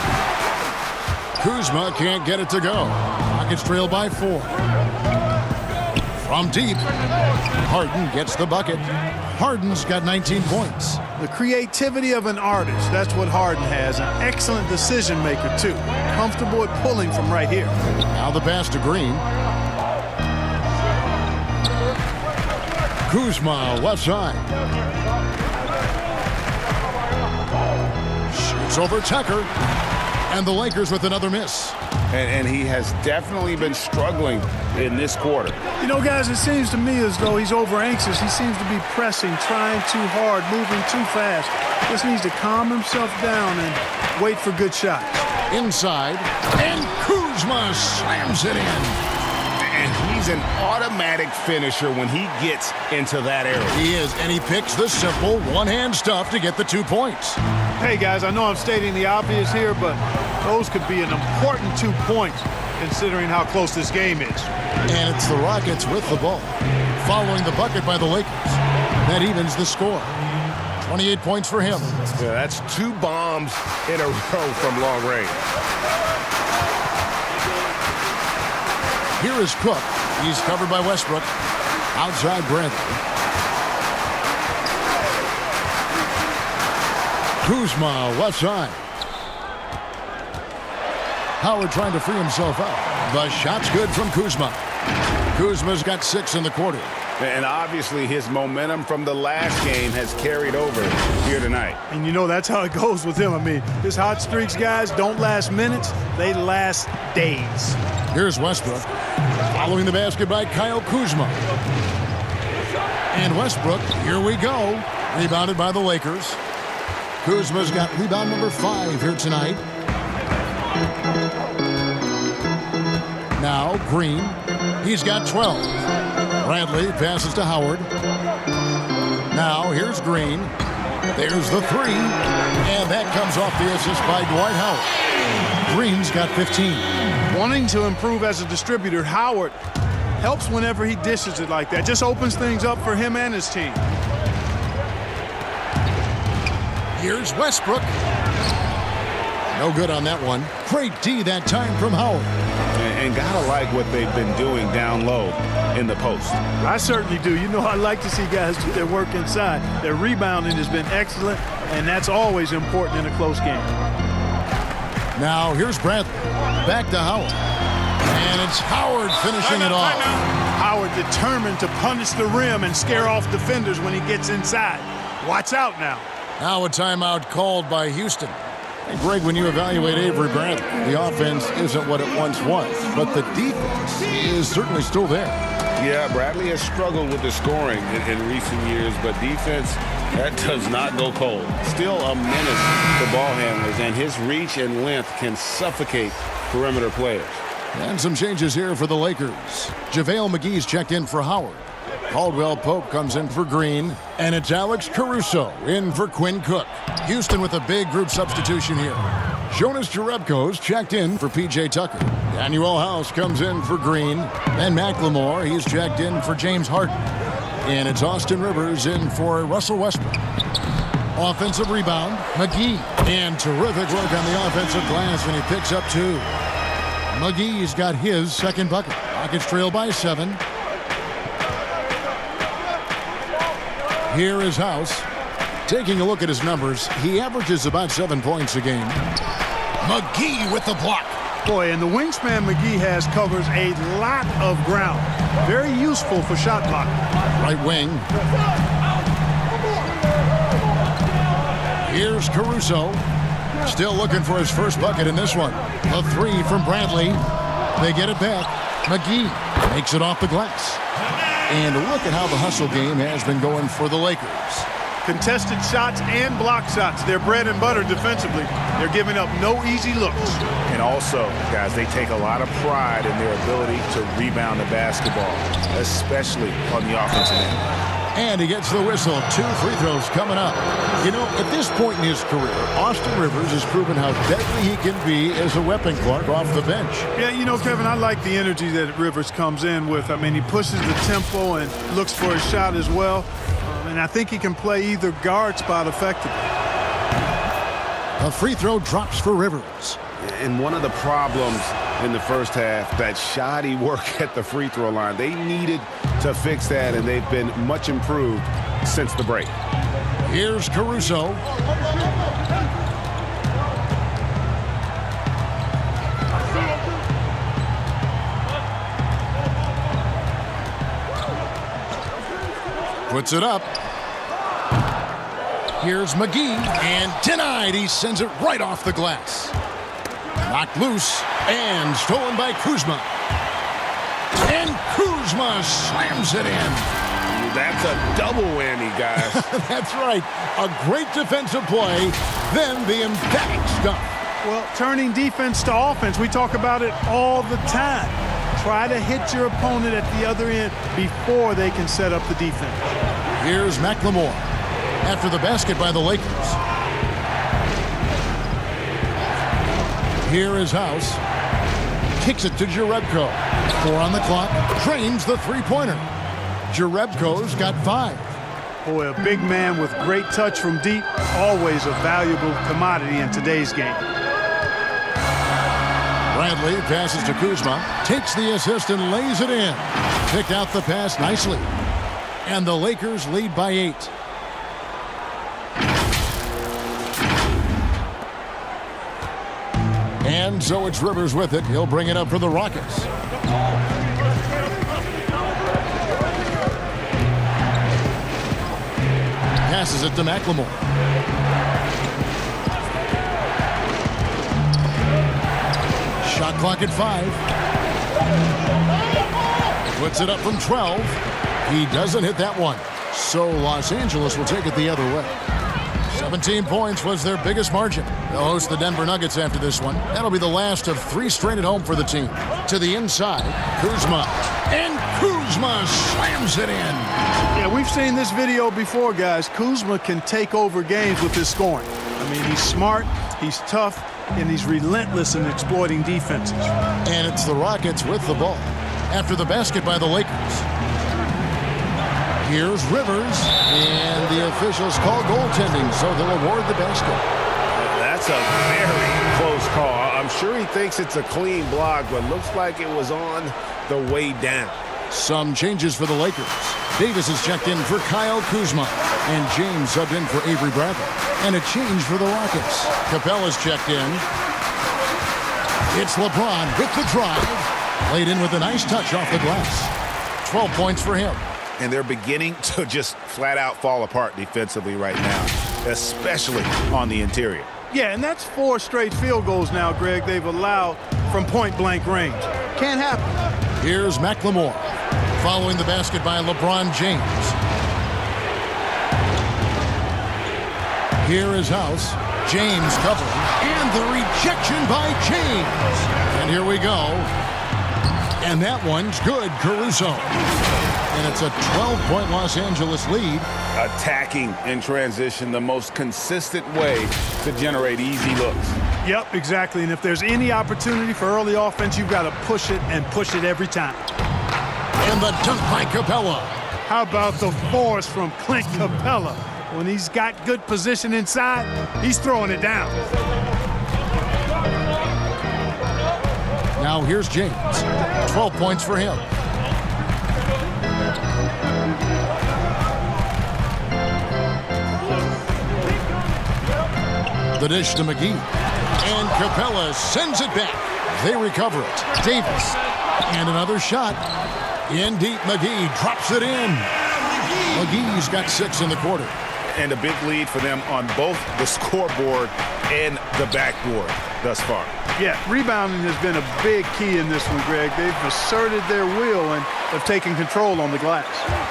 Kuzma can't get it to go. Rockets trail by 4. From deep. Harden gets the bucket. Harden's got 19 points. The creativity of an artist, that's what Harden has. An excellent decision maker, too. Comfortable at pulling from right here. Now the pass to Green. Kuzma, left side. Shoots over Tucker. And the Lakers with another miss. And he has definitely been struggling in this quarter. You know, guys, it seems to me as though he's over-anxious. He seems to be pressing, trying too hard, moving too fast. Just needs to calm himself down and wait for good shots. Inside, and Kuzma slams it in. And he's an automatic finisher when he gets into that area. He is, and he picks the simple one-hand stuff to get the 2 points. Hey, guys, I know I'm stating the obvious here, but those could be an important 2 points considering how close this game is. And it's the Rockets with the ball, following the bucket by the Lakers. That evens the score. 28 points for him. Yeah, that's 2 bombs in a row from long range. Here is Cook. He's covered by Westbrook. Outside Bradley. Kuzma, left side. Howard trying to free himself up. The shot's good from Kuzma. Kuzma's got 6 in the quarter. And obviously his momentum from the last game has carried over here tonight. And you know, that's how it goes with him. I mean, his hot streaks, guys, don't last minutes. They last days. Here's Westbrook. Following the basket by Kyle Kuzma. And Westbrook, here we go. Rebounded by the Lakers. Kuzma's got rebound number 5 here tonight. Now Green. He's got 12. Bradley passes to Howard. Now here's Green. There's the 3. And that comes off the assist by Dwight Howard. Green's got 15. Wanting to improve as a distributor, Howard helps whenever he dishes it like that. Just opens things up for him and his team. Here's Westbrook. No good on that one. Great D that time from Howard. And gotta like what they've been doing down low in the post. I certainly do. You know, I like to see guys do their work inside. Their rebounding has been excellent, and that's always important in a close game. Now here's Bradley. Back to Howard. And it's Howard finishing it off. Howard determined to punish the rim and scare off defenders when he gets inside. Watch out now. Now a timeout called by Houston. Hey, Greg, when you evaluate Avery Bradley, the offense isn't what it once was, but the defense is certainly still there. Yeah, Bradley has struggled with the scoring in recent years, but defense, that does not go cold. Still a menace to ball handlers, and his reach and length can suffocate perimeter players. And some changes here for the Lakers. JaVale McGee's checked in for Howard. Caldwell Pope comes in for Green. And it's Alex Caruso in for Quinn Cook. Houston with a big group substitution here. Jonas Jerebko's checked in for P.J. Tucker. Daniel House comes in for Green. And McLemore, he's checked in for James Harden. And it's Austin Rivers in for Russell Westbrook. Offensive rebound, McGee. And terrific work on the offensive glass, and he picks up 2. McGee's got his second bucket. Rockets trail by 7. Here is House. Taking a look at his numbers, he averages about 7 points a game. McGee with the block. Boy, and the wingspan McGee has covers a lot of ground. Very useful for shot blocking. Right wing. Here's Caruso. Still looking for his first bucket in this one. The 3 from Bradley. They get it back. McGee makes it off the glass. And look at how the hustle game has been going for the Lakers. Contested shots and block shots. They're bread and butter defensively. They're giving up no easy looks. And also, guys, they take a lot of pride in their ability to rebound the basketball, especially on the offensive end. And he gets the whistle. 2 free throws coming up. You know, at this point in his career, Austin Rivers has proven how deadly he can be as a weapon, Clark, off the bench. Yeah, you know, Kevin, I like the energy that Rivers comes in with. I mean, he pushes the tempo and looks for a shot as well. And I think he can play either guard spot effectively. A free throw drops for Rivers. And one of the problems in the first half, that shoddy work at the free throw line. They needed to fix that, and they've been much improved since the break. Here's Caruso. Puts it up. Here's McGee, and denied. He sends it right off the glass. Knocked loose, and stolen by Kuzma. And Kuzma slams it in. That's a double whammy, guys. That's right. A great defensive play, then the emphatic stuff. Well, turning defense to offense, we talk about it all the time. Try to hit your opponent at the other end before they can set up the defense. Here's McLemore after the basket by the Lakers. Here is House. Kicks it to Jerebko. 4 on the clock. Drains the three-pointer. Jerebko's got 5. Boy, a big man with great touch from deep, always a valuable commodity in today's game. Bradley passes to Kuzma, takes the assist and lays it in. Picked out the pass nicely. And the Lakers lead by 8. And so it's Rivers with it. He'll bring it up for the Rockets. Passes it to McLemore. Shot clock at 5. Puts it up from 12. He doesn't hit that one. So Los Angeles will take it the other way. 17 points was their biggest margin. They'll host the Denver Nuggets after this one. That'll be the last of 3 straight at home for the team. To the inside, Kuzma. And Kuzma slams it in. Yeah, we've seen this video before, guys. Kuzma can take over games with his scoring. I mean, he's smart, he's tough, and he's relentless in exploiting defenses. And it's the Rockets with the ball after the basket by the Lakers. Here's Rivers, and the officials call goaltending, so they'll award the basket. That's a very close call. I'm sure he thinks it's a clean block, but looks like it was on the way down. Some changes for the Lakers. Davis is checked in for Kyle Kuzma, and James subbed in for Avery Bradley. And a change for the Rockets. Capella's checked in. It's LeBron with the drive. Laid in with a nice touch off the glass. 12 points for him. And they're beginning to just flat out fall apart defensively right now, especially on the interior. Yeah, and that's 4 straight field goals now, Greg, they've allowed from point-blank range. Can't happen. Here's McLemore, following the basket by LeBron James. Here is House. James covering, and the rejection by James. And here we go. And that one's good, Caruso. And it's a 12-point Los Angeles lead. Attacking in transition, the most consistent way to generate easy looks. Yep, exactly. And if there's any opportunity for early offense, you've got to push it and push it every time. And the dunk by Capella. How about the force from Clint Capella? When he's got good position inside, he's throwing it down. Now here's James. 12 points for him. The dish to McGee. And Capella sends it back. They recover it. Davis. And another shot. In deep, McGee drops it in. McGee's got 6 in the quarter. And a big lead for them on both the scoreboard and the backboard thus far. Yeah, rebounding has been a big key in this one, Greg. They've asserted their will and have taken control on the glass.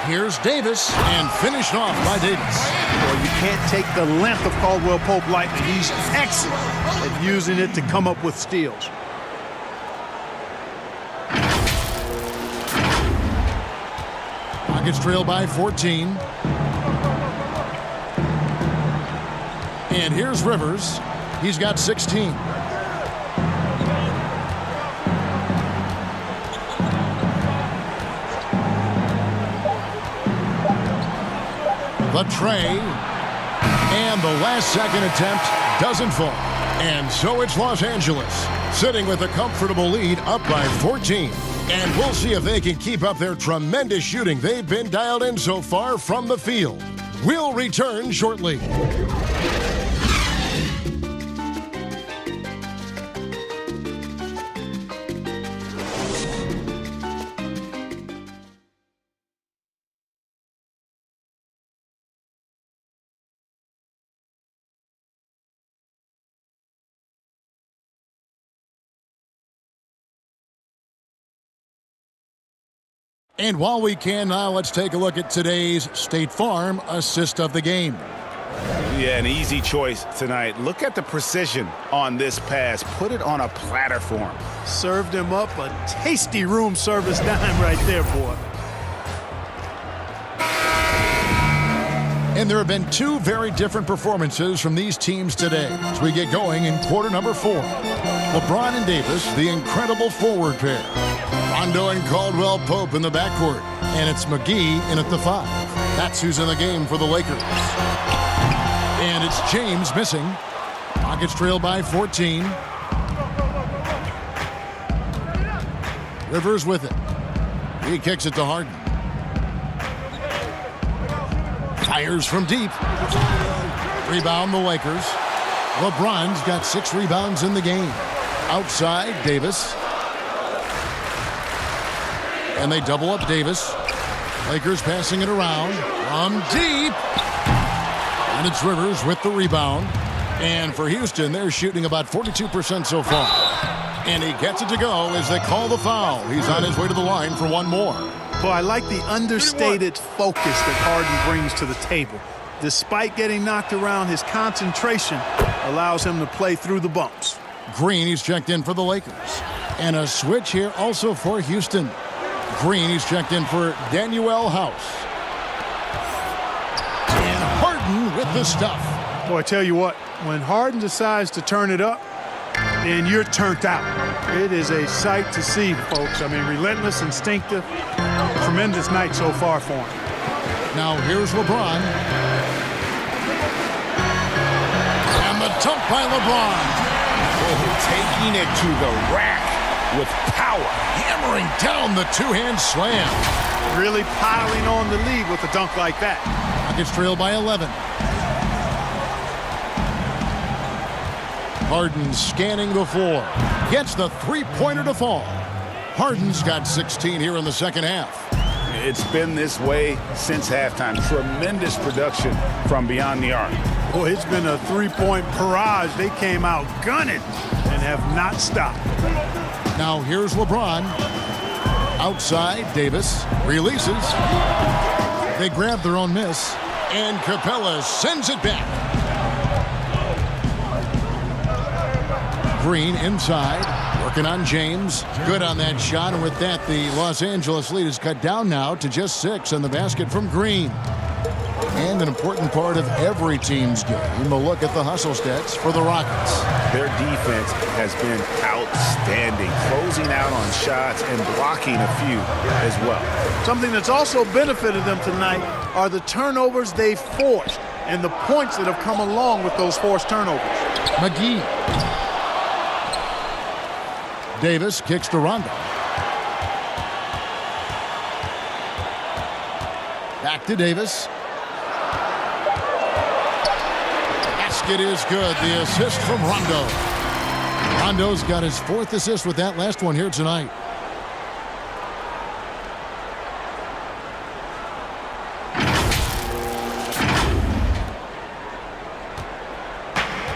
Here's Davis, and finished off by Davis. Well, you can't take the length of Caldwell Pope lightly. He's excellent at using it to come up with steals. Rockets trail by 14. And here's Rivers. He's got 16. The tray. And the last second attempt doesn't fall. And so it's Los Angeles, sitting with a comfortable lead up by 14. And we'll see if they can keep up their tremendous shooting they've been dialed in so far from the field. We'll return shortly. And while we can now, let's take a look at today's State Farm assist of the game. Yeah, an easy choice tonight. Look at the precision on this pass. Put it on a platter for him. Served him up a tasty room service dime right there, boy. And there have been two very different performances from these teams today as we get going in quarter number 4. LeBron and Davis, the incredible forward pair. Rondo and Caldwell Pope in the backcourt. And it's McGee in at the 5. That's who's in the game for the Lakers. And it's James missing. Rockets trail by 14. Rivers with it. He kicks it to Harden. Fires from deep. Rebound the Lakers. LeBron's got 6 rebounds in the game. Outside, Davis. And they double up Davis. Lakers passing it around from deep. And it's Rivers with the rebound. And for Houston, they're shooting about 42% so far. And he gets it to go as they call the foul. He's on his way to the line for one more. Boy, I like the understated focus that Harden brings to the table. Despite getting knocked around, his concentration allows him to play through the bumps. Green, he's checked in for the Lakers. And a switch here also for Houston. Green, he's checked in for Danuel House. And Harden with the stuff. Boy, I tell you what, when Harden decides to turn it up, then you're turned out. It is a sight to see, folks. I mean, relentless, instinctive, tremendous night so far for him. Now here's LeBron. And the dump by LeBron. Oh, taking it to the rack with power. Hammering down the two-hand slam. Really piling on the lead with a dunk like that. Rockets trail by 11. Harden scanning the floor. Gets the three-pointer to fall. Harden's got 16 here in the second half. It's been this way since halftime. Tremendous production from beyond the arc. Boy, it's been a three-point barrage. They came out gunning and have not stopped. Now here's LeBron. Outside, Davis releases. They grab their own miss. And Capella sends it back. Green inside, working on James. Good on that shot, and with that, the Los Angeles lead is cut down now to just 6 on the basket from Green. And an important part of every team's game, a look at the hustle stats for the Rockets. Their defense has been outstanding, closing out on shots and blocking a few as well. Something that's also benefited them tonight are the turnovers they've forced and the points that have come along with those forced turnovers. McGee. Davis kicks to Rondo. Back to Davis. Basket is good. The assist from Rondo. Rondo's got his 4th assist with that last one here tonight.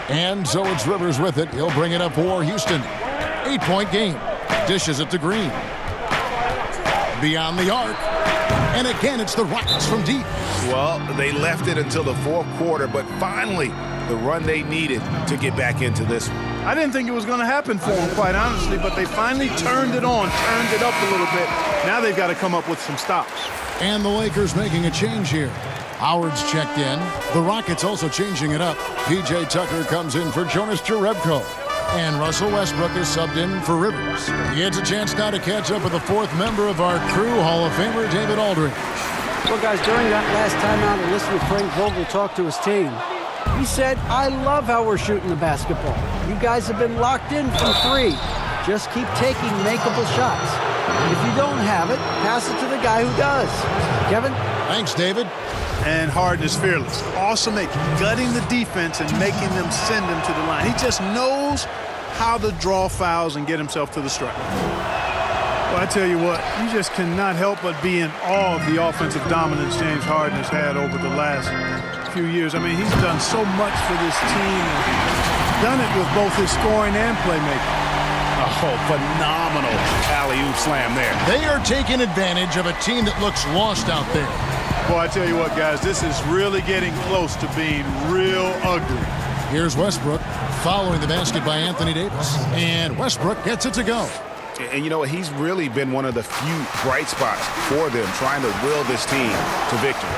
And so it's Rivers with it. He'll bring it up for Houston. 8-point game. Dishes it to Green. Beyond the arc. And again, it's the Rockets from deep. Well, they left it until the 4th quarter, but finally, the run they needed to get back into this one. I didn't think it was going to happen for them, quite honestly, but they finally turned it on, turned it up a little bit. Now they've got to come up with some stops. And the Lakers making a change here. Howard's checked in. The Rockets also changing it up. P.J. Tucker comes in for Jonas Jerebko. And Russell Westbrook is subbed in for Rivers. He gets a chance now to catch up with the 4th member of our crew, Hall of Famer David Aldridge. Well, guys, during that last timeout, I listened to Frank Vogel talk to his team. He said, I love how we're shooting the basketball. You guys have been locked in from 3. Just keep taking makeable shots. If you don't have it, pass it to the guy who does. Kevin? Thanks, David. And Harden is fearless. Awesome at gutting the defense and making them send him to the line. He just knows how to draw fouls and get himself to the stripe. Well, I tell you what, you just cannot help but be in awe of the offensive dominance James Harden has had over the last few years. I mean, he's done so much for this team and done it with both his scoring and playmaking. Oh, phenomenal alley-oop slam there. They are taking advantage of a team that looks lost out there. Boy, I tell you what, guys, this is really getting close to being real ugly. Here's Westbrook following the basket by Anthony Davis. And Westbrook gets it to go. And you know, he's really been one of the few bright spots for them, trying to will this team to victory.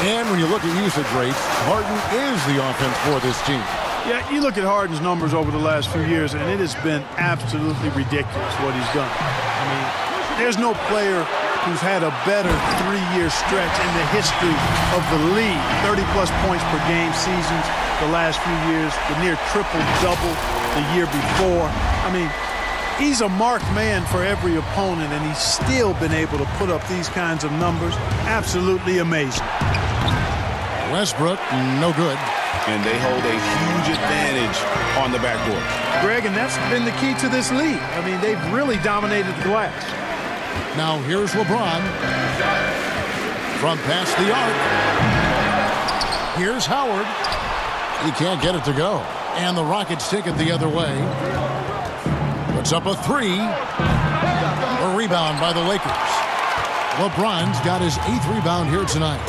And when you look at usage rates, Harden is the offense for this team. Yeah, you look at Harden's numbers over the last few years, and it has been absolutely ridiculous what he's done. I mean, there's no player who's had a better 3-year stretch in the history of the league. 30-plus points per game seasons the last few years, the near triple-double the year before. I mean, he's a marked man for every opponent, and he's still been able to put up these kinds of numbers. Absolutely amazing. Westbrook, no good. And they hold a huge advantage on the backboard. Greg, and that's been the key to this league. I mean, they've really dominated the glass. Now here's LeBron from past the arc. Here's Howard. He can't get it to go. And the Rockets take it the other way. Puts up a 3. A rebound by the Lakers. LeBron's got his 8th rebound here tonight.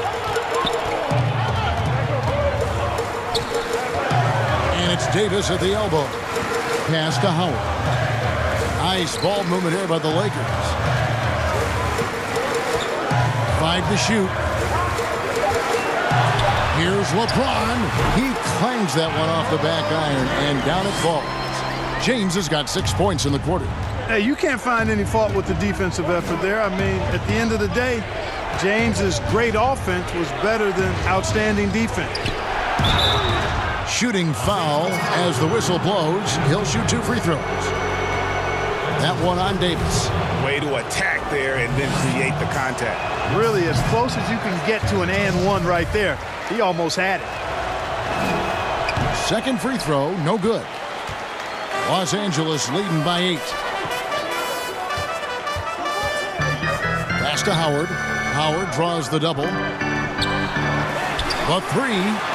And it's Davis at the elbow. Pass to Howard. Nice ball movement here by the Lakers. 5 to shoot. Here's LeBron. He clangs that one off the back iron, and down it falls. James has got 6 points in the quarter. Hey, you can't find any fault with the defensive effort there. I mean, at the end of the day, James's great offense was better than outstanding defense. Shooting foul as the whistle blows. He'll shoot 2 free throws. That one on Davis. Way to attack there and then create the contact. Really, as close as you can get to an and one right there. He almost had it. Second free throw, no good. Los Angeles leading by 8. Pass to Howard. Howard draws the double. The 3.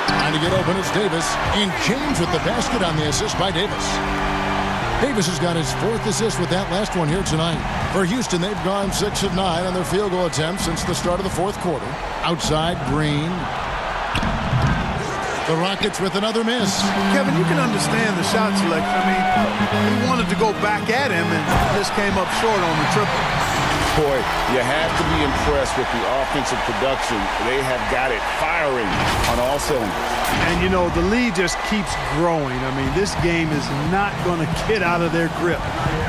Trying to get open, it's Davis. And James with the basket on the assist by Davis. Davis has got his 4th assist with that last one here tonight. For Houston, they've gone 6 of 9 on their field goal attempts since the start of the 4th quarter. Outside, Green. The Rockets with another miss. Kevin, you can understand the shot selection. I mean, he wanted to go back at him and just came up short on the triple. Boy, you have to be impressed with the offensive production. They have got it firing on all cylinders. And, you know, the lead just keeps growing. I mean, this game is not going to get out of their grip.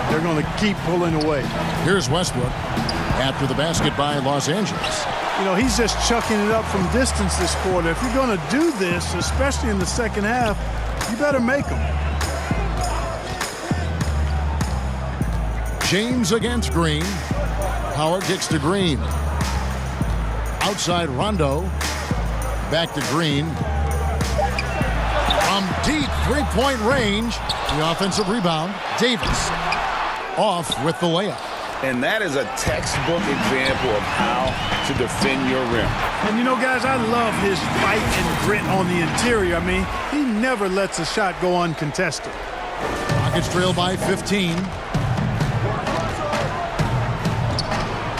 They're going to keep pulling away. Here's Westbrook after the basket by Los Angeles. You know, he's just chucking it up from distance this quarter. If you're going to do this, especially in the second half, you better make them. James against Green. Howard kicks to Green. Outside Rondo. Back to Green. From deep three-point range. The offensive rebound. Davis off with the layup. And that is a textbook example of how to defend your rim. And you know, guys, I love his fight and grit on the interior. I mean, he never lets a shot go uncontested. Rockets trail by 15.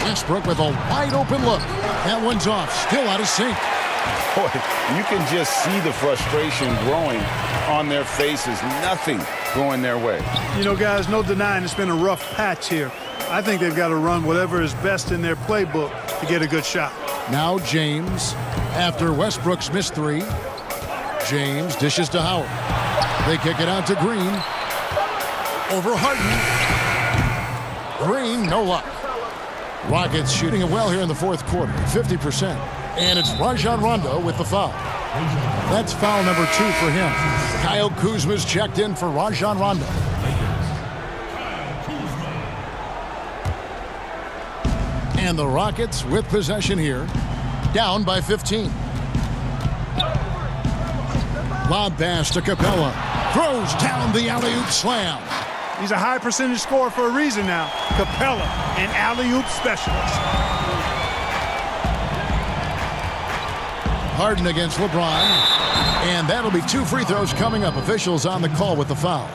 Westbrook with a wide open look. That one's off. Still out of sync. Boy, you can just see the frustration growing on their faces. Nothing going their way. You know, guys, no denying it's been a rough patch here. I think they've got to run whatever is best in their playbook to get a good shot. Now James, after Westbrook's missed 3. James dishes to Howard. They kick it out to Green. Over Harden. Green, no luck. Rockets shooting it well here in the 4th quarter, 50%. And it's Rajon Rondo with the foul. That's foul number 2 for him. Kyle Kuzma's checked in for Rajon Rondo. And the Rockets with possession here. Down by 15. Lob pass to Capella. Throws down the alley-oop slam. He's a high percentage scorer for a reason now. Capella, an alley-oop specialist. Harden against LeBron. And that'll be 2 free throws coming up. Officials on the call with the foul.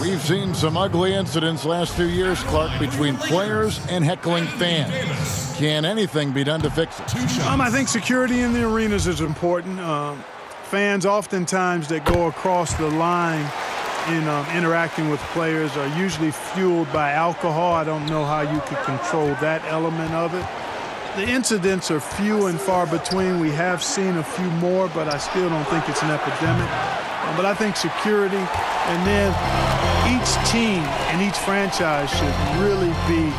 We've seen some ugly incidents last few years, Clark, between players and heckling fans. Can anything be done to fix it? I think security in the arenas is important. Fans oftentimes that go across the line in interacting with players are usually fueled by alcohol. I don't know how you could control that element of it. The incidents are few and far between. We have seen a few more, but I still don't think it's an epidemic. But I think security, and then each team and each franchise should really be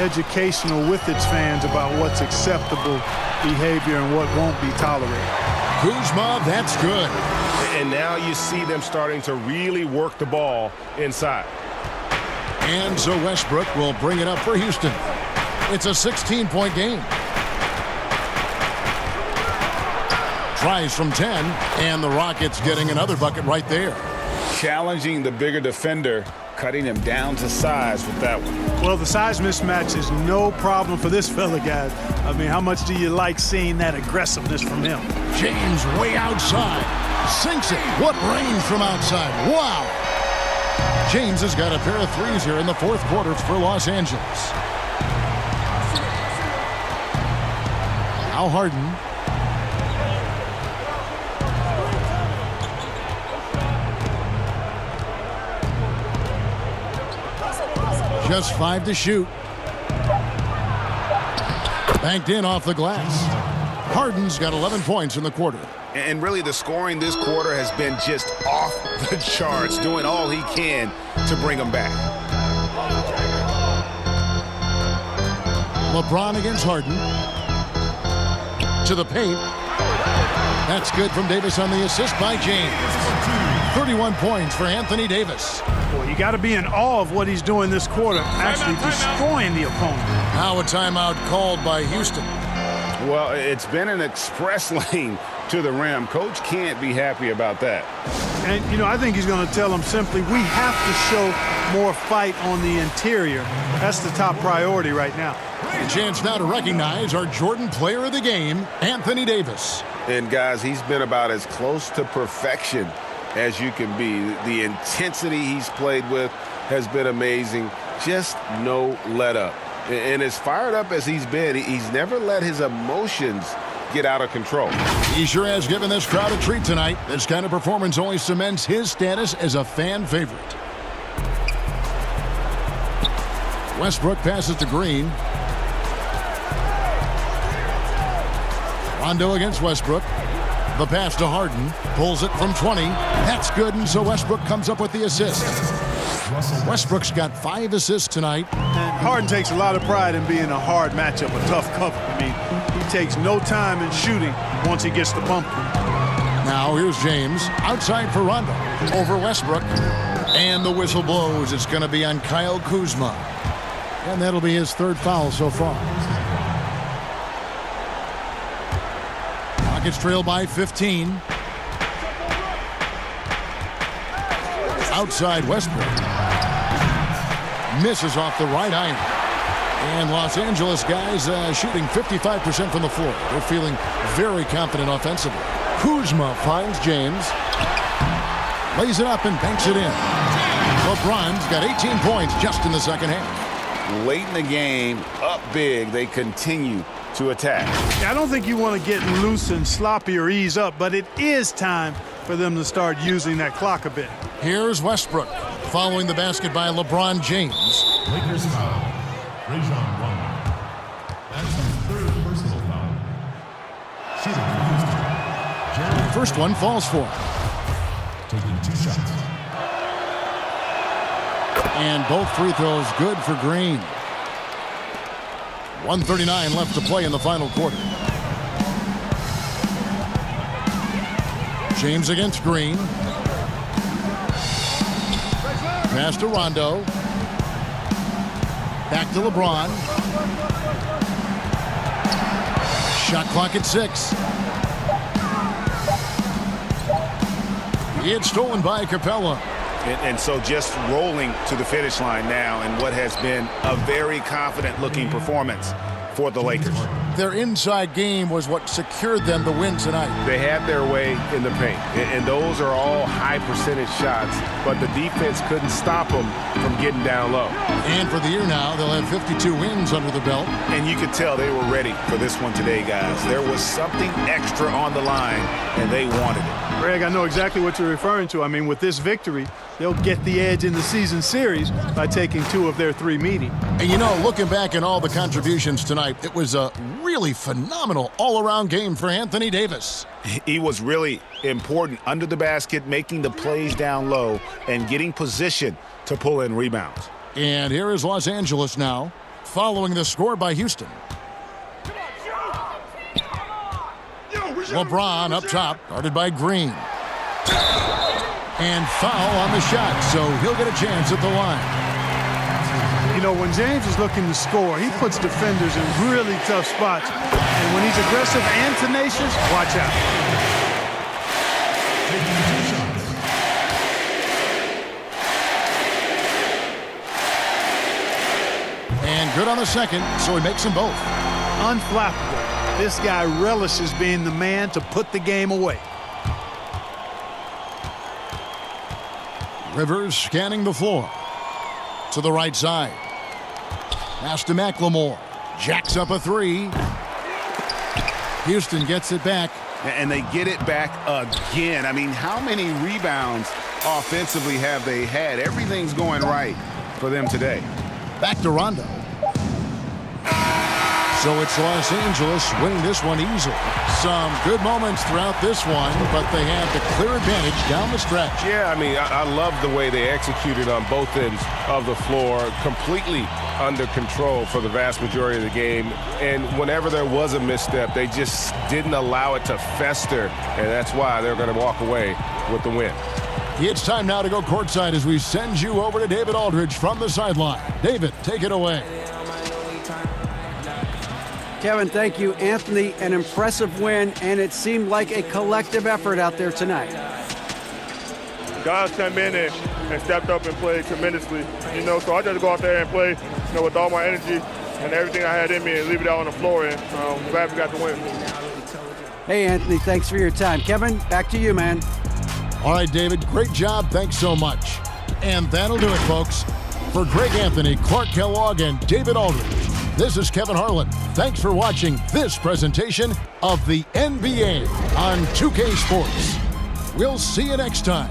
educational with its fans about what's acceptable behavior and what won't be tolerated. Kuzma, that's good. And now you see them starting to really work the ball inside. And so Westbrook will bring it up for Houston. It's a 16-point game. Tries from 10, and the Rockets getting another bucket right there. Challenging the bigger defender, cutting him down to size with that one. Well, the size mismatch is no problem for this fella, guys. I mean, how much do you like seeing that aggressiveness from him? James way outside. Sinks it. What range from outside. Wow. James has got a pair of threes here in the fourth quarter for Los Angeles. Now Harden. Just 5 to shoot. Banked in off the glass. Harden's got 11 points in the quarter. And really the scoring this quarter has been just off the charts, doing all he can to bring them back. LeBron against Harden. To the paint. That's good from Davis on the assist by James. 31 points for Anthony Davis. Boy, you got to be in awe of what he's doing this quarter, actually destroying the opponent. Now a timeout called by Houston. Well, it's been an express lane to the rim. Coach can't be happy about that. And, you know, I think he's going to tell them simply, we have to show more fight on the interior. That's the top priority right now. A chance now to recognize our Jordan player of the game, Anthony Davis. And, guys, he's been about as close to perfection as you can be. The intensity he's played with has been amazing. Just no let up. And as fired up as he's been, he's never let his emotions get out of control. He sure has given this crowd a treat tonight. This kind of performance only cements his status as a fan favorite. Westbrook passes to Green. Rondo against Westbrook. The pass to Harden. Pulls it from 20. That's good, and so Westbrook comes up with the assist. Westbrook's got 5 assists tonight. And Harden takes a lot of pride in being a hard matchup, a tough cover. I mean, he takes no time in shooting once he gets the bump. Now here's James. Outside for Rondo. Over Westbrook. And the whistle blows. It's going to be on Kyle Kuzma. And that'll be his 3rd foul so far. Rockets trail by 15. Outside Westbrook. Misses off the right iron. And Los Angeles guys shooting 55% from the floor. They're feeling very confident offensively. Kuzma finds James. Lays it up and banks it in. LeBron's got 18 points just in the second half. Late in the game, up big, they continue to attack. I don't think you want to get loose and sloppy or ease up, but it is time for them to start using that clock a bit. Here's Westbrook following the basket by LeBron James. Lakers foul. Rajon Rondo. That's his 3rd personal foul. Shooting for Houston. First one falls for him. Taking 2 shots. And both free throws good for Green. 1:39 left to play in the final quarter. James against Green. Pass to Rondo. Back to LeBron. Shot clock at 6. It's stolen by Capella. And so just rolling to the finish line now in what has been a very confident-looking performance for the Lakers. Their inside game was what secured them the win tonight. They had their way in the paint, and those are all high-percentage shots, but the defense couldn't stop them from getting down low. And for the year now, they'll have 52 wins under the belt. And you could tell they were ready for this one today, guys. There was something extra on the line, and they wanted it. Greg, I know exactly what you're referring to. I mean, with this victory, they'll get the edge in the season series by taking 2 of their 3 meetings. And you know, looking back at all the contributions tonight, it was a really phenomenal all-around game for Anthony Davis. He was really important under the basket, making the plays down low and getting position to pull in rebounds. And here is Los Angeles now, following the score by Houston. LeBron up top, guarded by Green. And foul on the shot, so he'll get a chance at the line. You know, when James is looking to score, he puts defenders in really tough spots. And when he's aggressive and tenacious, watch out. And good on the second, so he makes them both. Unflappable. This guy relishes being the man to put the game away. Rivers scanning the floor. To the right side. Pass to McLemore. Jacks up a 3. Houston gets it back. And they get it back again. I mean, how many rebounds offensively have they had? Everything's going right for them today. Back to Rondo. So it's Los Angeles winning this one easily. Some good moments throughout this one, but they have the clear advantage down the stretch. Yeah, I mean, I love the way they executed on both ends of the floor, completely under control for the vast majority of the game. And whenever there was a misstep, they just didn't allow it to fester, and that's why they're going to walk away with the win. It's time now to go courtside as we send you over to David Aldridge from the sideline. David, take it away. Kevin, thank you. Anthony, an impressive win, and it seemed like a collective effort out there tonight. Guys came in and stepped up and played tremendously, you know, so I just go out there and play, you know, with all my energy and everything I had in me and leave it out on the floor, and I'm glad we got the win. Hey, Anthony, thanks for your time. Kevin, back to you, man. All right, David, great job. Thanks so much. And that'll do it, folks. For Greg Anthony, Clark Kellogg, and David Aldridge, this is Kevin Harlan. Thanks for watching this presentation of the NBA on 2K Sports. We'll see you next time.